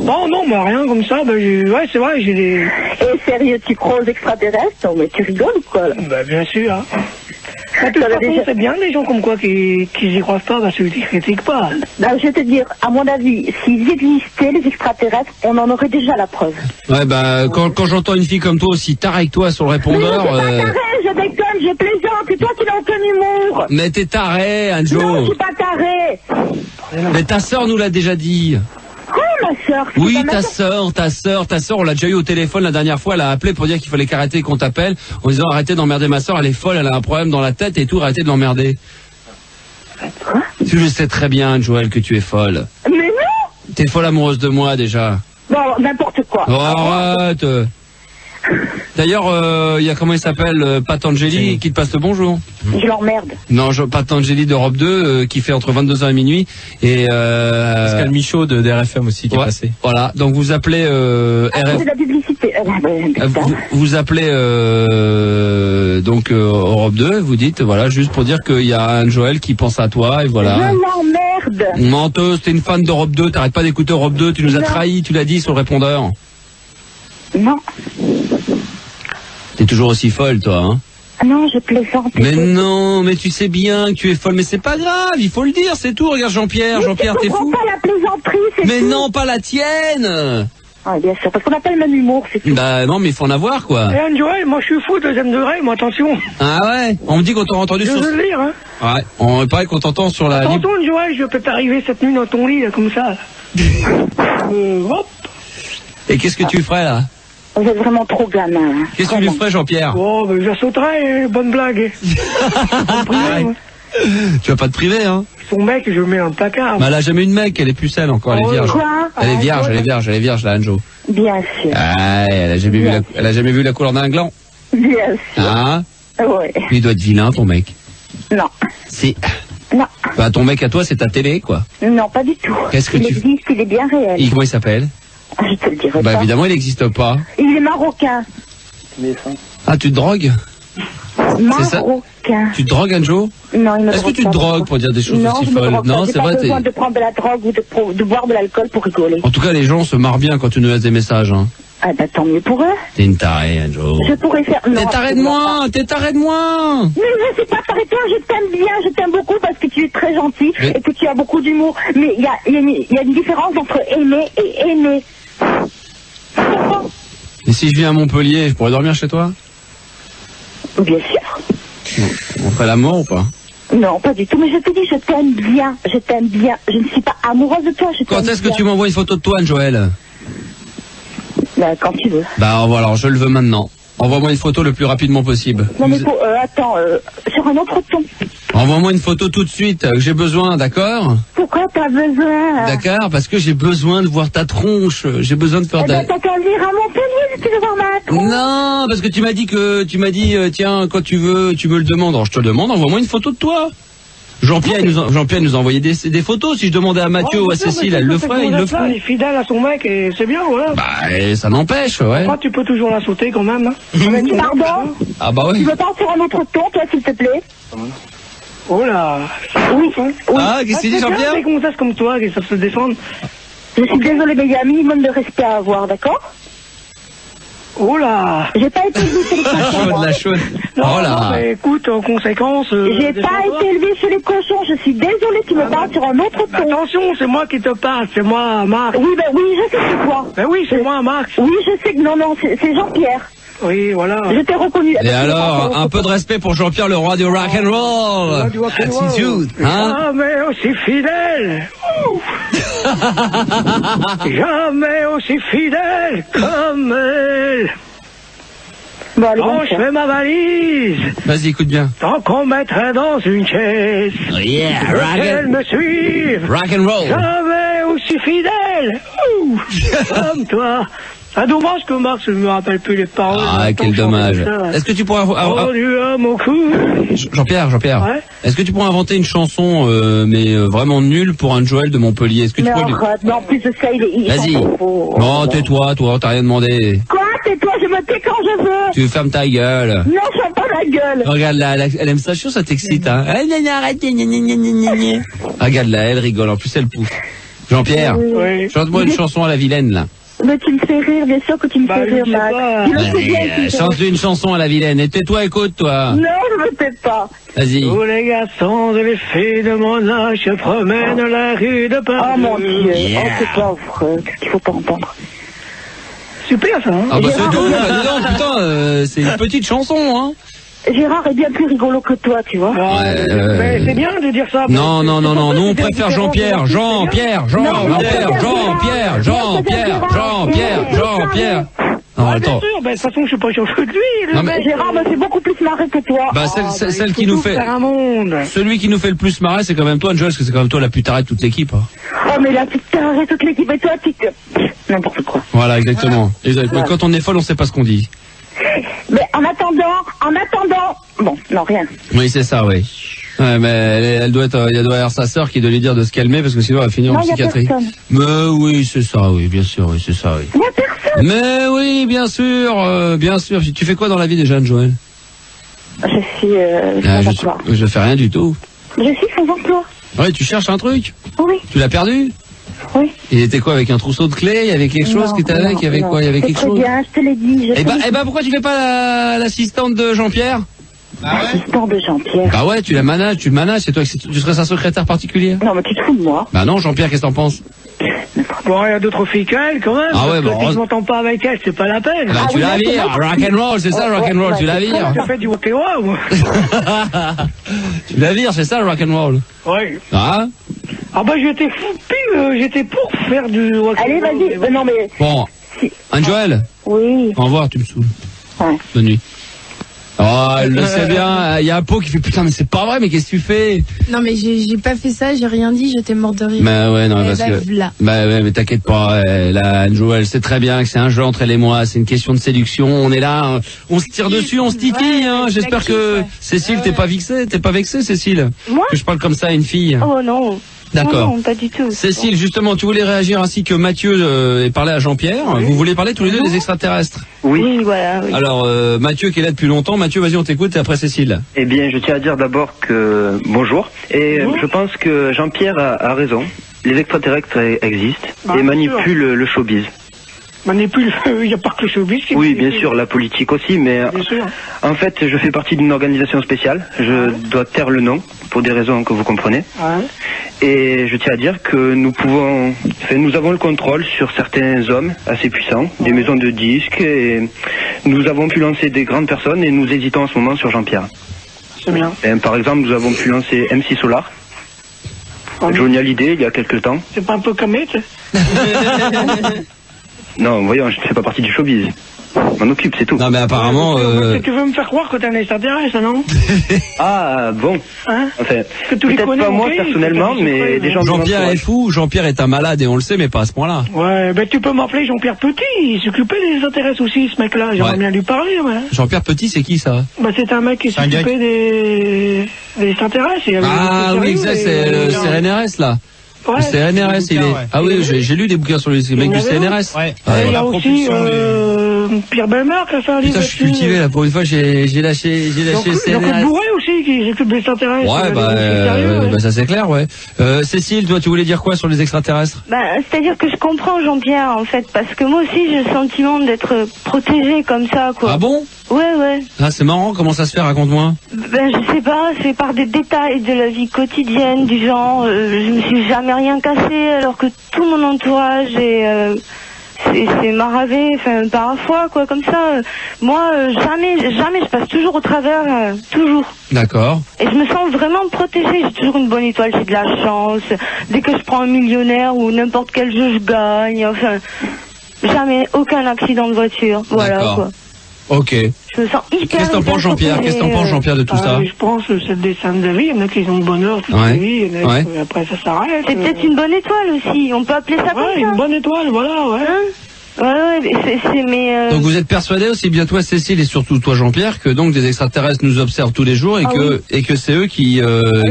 Non, mais rien comme ça, ouais, c'est vrai, j'ai des... Et sérieux, tu crois aux extraterrestres? Non, mais tu rigoles ou quoi, là? Bah, bien sûr, hein. De toute façon, c'est bien les gens comme quoi qui y croient pas parce qu'ils critiquent pas. Ben, je vais te dire, à mon avis, s'ils existaient, les extraterrestres, on en aurait déjà la preuve. Ouais, bah, quand j'entends une fille comme toi aussi tard avec toi sur le répondeur... Mais je suis pas taré, je déconne, je plaisante, c'est toi qui n'as aucun humour. Mais t'es taré, Anjo. Non, je suis pas taré. Mais ta sœur nous l'a déjà dit. Quoi, ma sœur? Oui, ta sœur, on l'a déjà eu au téléphone la dernière fois, elle a appelé pour dire qu'il fallait qu'arrêter qu'on t'appelle, en disant arrêtez d'emmerder ma sœur, elle est folle, elle a un problème dans la tête et tout, arrêtez de l'emmerder. Quoi? Tu le sais très bien, Joël, que tu es folle. Mais non! T'es folle amoureuse de moi, déjà. Bon, n'importe quoi. Oh, arrête. D'ailleurs, il y a comment il s'appelle, Patangeli, qui te passe le bonjour. Je l'emmerde. Non, Patangeli d'Europe 2, qui fait entre 22h et minuit. Et Pascal Michaud de DRFM aussi qui est passé. Voilà, donc vous appelez C'est de la publicité. vous appelez donc Europe 2, vous dites, voilà, juste pour dire qu'il y a un Joël qui pense à toi, et voilà. Je l'emmerde. Menteuse, t'es une fan d'Europe 2, t'arrêtes pas d'écouter Europe 2, tu nous as trahis, tu l'as dit sur le répondeur. Non. T'es toujours aussi folle, toi, hein? Non, je plaisante. Mais non, mais tu sais bien que tu es folle, mais c'est pas grave, il faut le dire, c'est tout. Regarde Jean-Pierre, t'es fou. Pas la plaisanterie, c'est mais tout. non, pas la tienne. Ah, bien sûr, parce qu'on n'a pas le même humour, c'est tout. Bah non, mais il faut en avoir, quoi. Et Joël, moi je suis fou, deuxième degré, moi attention. Ah ouais, on me dit qu'on t'a entendu sur... Je veux le lire, hein. Ouais, on paraît qu'on t'entend sur la... Attention, Joël, je peux t'arriver cette nuit dans ton lit, là, comme ça. Hop. Et qu'est-ce que tu ferais, là? Vous êtes vraiment trop gamin. Hein. Qu'est-ce que tu lui ferais, Jean-Pierre? Oh, ben je sauterais, bonne blague. Tu vas pas te priver, hein? Son mec, je le mets dans le placard. Bah, elle a jamais eu de mec, elle est pucelle encore, elle est vierge. Quoi? Elle est vierge, la Anjo. Bien sûr. Ah, elle a jamais vu la couleur d'un gland. Bien sûr. Hein? Ouais. Il doit être vilain, ton mec. Non. Si. Non. Bah, ton mec à toi, c'est ta télé, quoi. Non, pas du tout. Qu'est-ce que il existe, il est bien réel. Comment il s'appelle? Je te le dirai bah, pas. Évidemment, il n'existe pas. Il est marocain. Ah, tu te drogues? Marocain. Tu te drogues, Anjo? Non, il me Est-ce que tu te drogues pour dire des choses aussi folles? Non, c'est vrai. J'ai pas besoin de prendre de la drogue ou de boire de l'alcool pour rigoler. En tout cas, les gens se marrent bien quand tu nous laisses des messages. Hein. Ah bah tant mieux pour eux. T'es une tarée, Anjo. Je pourrais faire... T'es tarée de moi. Mais je sais pas tarée de toi, je t'aime bien, je t'aime beaucoup parce que tu es très gentil et que tu as beaucoup d'humour. Mais il y a une différence entre aimer et aimer. Et si je viens à Montpellier, je pourrais dormir chez toi? Bien sûr. On ferait l'amour ou pas? Non, pas du tout, mais je te dis, je t'aime bien, je ne suis pas amoureuse de toi, je t'aime bien. Quand est-ce que tu m'envoies une photo de toi, Joël? Bah, quand tu veux. Bah, voilà, alors je le veux maintenant. Envoie-moi une photo le plus rapidement possible. Non, mais attends, sur un autre ton. Envoie-moi une photo tout de suite, que j'ai besoin, d'accord? Pourquoi t'as besoin? D'accord, parce que j'ai besoin de voir ta tronche, j'ai besoin de faire... T'as qu'à venir à Montpellier si tu veux voir ma tronche. Non, parce que tu m'as dit, tiens, quand tu veux, tu me le demandes. Alors je te le demande, envoie-moi une photo de toi. Jean-Pierre nous a envoyé des photos. Si je demandais à Mathieu ou à Cécile, elle le ferait, il le ferait. Il est fidèle à son mec et c'est bien, voilà. Bah, et ça n'empêche, ouais. Après, tu peux toujours la sauter quand même. Hein. Pardon? Ah bah oui. Tu veux pas sur un autre ton, toi, s'il te plaît? Oh là. Oui. Ah, qu'est-ce que tu dis, Jean-Pierre? C'est comme ça, c'est comme toi, qui savent se défendre. Je suis désolée, mais il y a un minimum de respect à avoir, d'accord? Oh là. J'ai pas été élevée chez les cochons. La chaude. Non, oh là. Non, mais écoute, en conséquence... J'ai pas été élevée chez les cochons, je suis désolée, tu me parles sur un autre ton. Attention, c'est moi qui te parle, c'est moi, Marc. Oui, oui, je sais que c'est toi. Ben oui, c'est moi, Marc. Oui, je sais que... Non, c'est Jean-Pierre. Oui, voilà. Je t'ai reconnu. Et alors, un peu de respect pour Jean-Pierre, le roi du rock'n'roll. Attitude, hein? Jamais aussi fidèle. Jamais aussi fidèle comme elle. Bon, allez, Quand je fais ma valise, Vas-y, écoute bien. tant qu'on mettrait dans une chaise, Yeah, qu'elle me suive, rock and roll. jamais aussi fidèle, comme toi. Ah, dommage que Marc, je me rappelle plus les paroles. Ah, quel dommage. Est-ce que tu pourrais... Jean-Pierre, Ouais. est-ce que tu pourrais inventer une chanson, mais vraiment nulle pour un Joël de Montpellier? Est-ce que tu Mais pourrais... arrête, mais en plus de ça, il Vas-y. Non, tais-toi, toi, t'as rien demandé. Quoi? Tais-toi, je me tais quand je veux. Tu fermes ta gueule. Non, je ferme pas la gueule. Regarde là, elle aime ça, ça t'excite, hein. Arrête, regarde là, elle rigole, en plus elle pousse. Jean-Pierre, chante-moi une chanson à la vilaine, là. Mais tu me fais rire, bien sûr que tu me fais rire, Max. Tu le sais bien, tu sais. Chante une chanson à la vilaine, et tais-toi, écoute-toi. Non, je me tais pas. Vas-y. Tous les garçons et les filles de mon âge se promènent la rue de Paris. Oh mon Dieu, oh c'est pas vrai, qu'est-ce qu'il faut pas entendre. Super ça, hein. Ah bah c'est tout, non, putain, c'est une petite chanson, hein. Gérard est bien plus rigolo que toi, tu vois. Mais c'est bien de dire ça. Non, nous on préfère Jean-Pierre. Non, attends. Bien sûr, de toute façon je suis pas chauffeur de lui. Non, mais... Gérard me fait beaucoup plus marrer que toi. Bah celle qui nous fait... Celui qui nous fait le plus marrer, c'est quand même toi, Joël, parce que c'est quand même toi la plus tarée de toute l'équipe. Hein. Oh mais la putain, toute l'équipe et toi, n'importe quoi. Voilà, exactement. Voilà. Quand on est folle, on sait pas ce qu'on dit. Mais en attendant, bon, non, rien. Oui, c'est ça, oui. Ouais, mais elle doit avoir sa sœur qui doit lui dire de se calmer parce que sinon elle va finir en psychiatrie. Mais oui, c'est ça, oui, bien sûr, oui, c'est ça, oui. Il y a personne. Mais oui, bien sûr, bien sûr. Tu fais quoi dans la vie déjà, Joël? Je suis sans emploi. Je fais rien du tout. Je suis sans emploi. Ouais, tu cherches un truc? Oui. Tu l'as perdu? Oui. Il était quoi, avec un trousseau de clés? Il y avait quelque chose qui était avec? Il y avait quoi? Il y avait quelque chose? Bien, je te l'ai dit. Eh ben, pourquoi tu fais pas l'assistante de Jean-Pierre? L'assistant de Jean-Pierre. Bah ouais, tu le manages, c'est toi, tu serais sa secrétaire particulière? Non, mais tu te fous de moi. Bah non, Jean-Pierre, qu'est-ce que t'en penses? Bon, il y a d'autres filles qu'elle, quand même. Ah ouais, bon. Si je m'entends pas avec elle, c'est pas la peine. Bah, tu la vires, rock'n'roll, c'est ça, rock'n'roll, tu la vires. Tu fais du rock'n'roll, moi. Tu la vires, c'est ça, le rock'n'roll. Oui. Ah? Ah bah j'étais j'étais pour faire du rock'n'roll. Allez, vas-y, non mais... Bon, Joël. Oui. Au revoir, tu me saoules. Ouais. Bonne nuit. Oh, elle le sait bien. Il y a un pot qui fait putain, mais c'est pas vrai, mais qu'est-ce que tu fais? Non, mais j'ai pas fait ça, j'ai rien dit, j'étais morte de rire. Bah ouais, non, parce que. Là. Bah ouais, mais t'inquiète pas, là, Joël, sait très bien que c'est un jeu entre elle et moi, c'est une question de séduction. On est là, on se tire dessus, on se titille, hein. J'espère que Cécile, t'es pas vexée, Cécile? Moi? Que je parle comme ça à une fille. Oh non. D'accord. Non, pas du tout. Cécile, justement, tu voulais réagir ainsi que Mathieu et parler à Jean-Pierre. Oui. Vous voulez parler tous les deux des extraterrestres? Oui, voilà. Oui. Alors, Mathieu qui est là depuis longtemps. Mathieu, vas-y, on t'écoute et après Cécile. Eh bien, je tiens à dire d'abord que bonjour. Et je pense que Jean-Pierre a raison. Les extraterrestres existent et manipulent le showbiz. Manipule, il n'y a pas que le showbiz. Oui, bien sûr, la politique aussi, mais en fait, je fais partie d'une organisation spéciale. Je dois taire le nom pour des raisons que vous comprenez. Ouais. Et je tiens à dire que nous avons le contrôle sur certains hommes assez puissants, des maisons de disques, et nous avons pu lancer des grandes personnes et nous hésitons en ce moment sur Jean-Pierre. C'est bien. Et, par exemple, nous avons pu lancer MC Solar, Johnny Hallyday il y a quelques temps. C'est pas un peu comme Non, voyons, je ne fais pas partie du showbiz. Je m'en occupe, c'est tout. Non, mais apparemment... Tu veux me faire croire que t'es un extraterrestre, non? Ah, bon. Hein? Enfin, peut-être pas moi personnellement, mais des gens... Jean-Pierre est fou, Jean-Pierre est un malade et on le sait, mais pas à ce point-là. Ouais, ben tu peux m'appeler Jean-Pierre Petit, il s'occupait des extraterrestres aussi, ce mec-là. J'aimerais bien lui parler, ouais. Jean-Pierre Petit, c'est qui ça? Bah c'est un mec qui s'occupait des extraterrestres. Ah oui, exact, c'est le CNRS, là. Ouais, le CNRS, il est... Ah oui, j'ai lu des bouquins sur le mec du CNRS. Ouais. Il y a aussi Pierre Bellemare qui a fait un livre. Putain, je suis cultivé là, pour une fois j'ai lâché CNRS. Jean-Claude Bourret aussi qui s'occupe des extraterrestres. Ouais, bah ça c'est clair, ouais. Cécile, toi tu voulais dire quoi sur les extraterrestres? C'est-à-dire que je comprends Jean-Pierre en fait, parce que moi aussi j'ai le sentiment d'être protégé comme ça, quoi. Ah bon? Ouais. Ah c'est marrant, comment ça se fait, raconte-moi. Je sais pas, c'est par des détails de la vie quotidienne, du genre, je me suis jamais rien cassé alors que tout mon entourage c'est maravé, enfin parfois quoi comme ça. Moi jamais je passe toujours au travers, toujours. D'accord. Et je me sens vraiment protégée, j'ai toujours une bonne étoile, j'ai de la chance. Dès que je prends un millionnaire ou n'importe quel jeu je gagne, enfin jamais aucun accident de voiture, voilà quoi. Ok. Je me sens hyper... Qu'est-ce que t'en penses, Jean-Pierre? Qu'est-ce que t'en penses, Jean-Pierre, de tout ça? Je pense que c'est le dessin de la vie. Il y en a qui ont le bonheur toute la vie, il y en a qui, après ça s'arrête. C'est peut-être une bonne étoile aussi, on peut appeler ça comme ça. Ouais, une bonne étoile, voilà, ouais. Mais Donc vous êtes persuadé aussi bien toi Cécile et surtout toi Jean-Pierre que donc des extraterrestres nous observent tous les jours et que c'est eux qui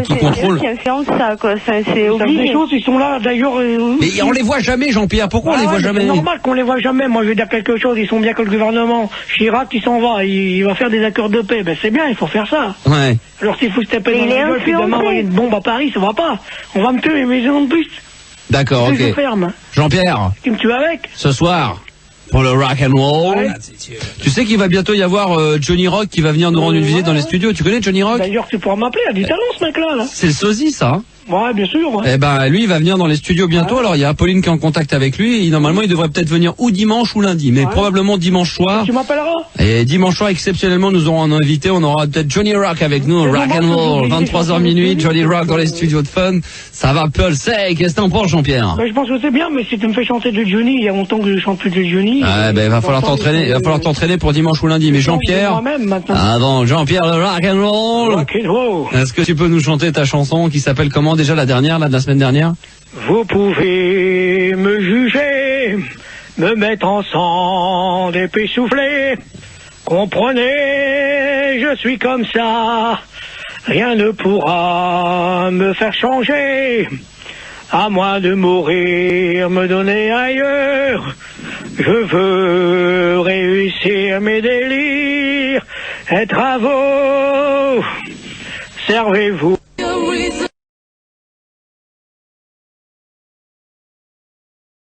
contrôlent. C'est eux qui influencent ça quoi, c'est obligé. Des choses, ils sont là d'ailleurs. Mais on les voit jamais Jean-Pierre, pourquoi on les voit jamais? C'est normal qu'on les voit jamais. Moi je vais dire quelque chose, ils sont bien que le gouvernement Chirac qui s'en va, il va faire des accords de paix. Ben c'est bien, il faut faire ça. Ouais. Alors s'il faut se taper dans la gueule puis demain envoyer une bombe à Paris, ça va pas. On va me tuer, mais ils ont de plus. D'accord, ok. Je ferme. Jean-Pierre. Tu me tues avec? Ce soir, pour le rock and roll. Ouais. Tu sais qu'il va bientôt y avoir Johnny Rock qui va venir nous rendre une visite dans les studios. Tu connais Johnny Rock? D'ailleurs, tu pourras m'appeler, il a du talent ce mec-là. C'est le sosie, ça. Ouais, bien sûr. Ouais. Eh ben, lui, il va venir dans les studios bientôt. Alors, il y a Apolline qui est en contact avec lui. Et normalement, il devrait peut-être venir ou dimanche ou lundi, mais probablement dimanche soir. Tu m'appelleras. Et dimanche soir, exceptionnellement, nous aurons un invité. On aura peut-être Johnny Rock avec nous, rock and roll, 23h minuit, Johnny Rock dans les studios de Fun. Ça va pulser. Qu'est-ce que t'en penses, Jean-Pierre? Je pense que c'est bien, mais si tu me fais chanter de Johnny, il y a longtemps que je chante plus de Johnny. Ah, ben, il va falloir t'entraîner pour dimanche ou lundi. Mais Jean-Pierre, avant Jean-Pierre le rock and roll. Est-ce que tu peux nous chanter ta chanson qui s'appelle comment déjà la dernière, là, de la semaine dernière? Vous pouvez me juger, me mettre en sang d'épée soufflée. Comprenez, je suis comme ça. Rien ne pourra me faire changer. À moins de mourir, me donner ailleurs. Je veux réussir mes délires, être à vous. Servez-vous.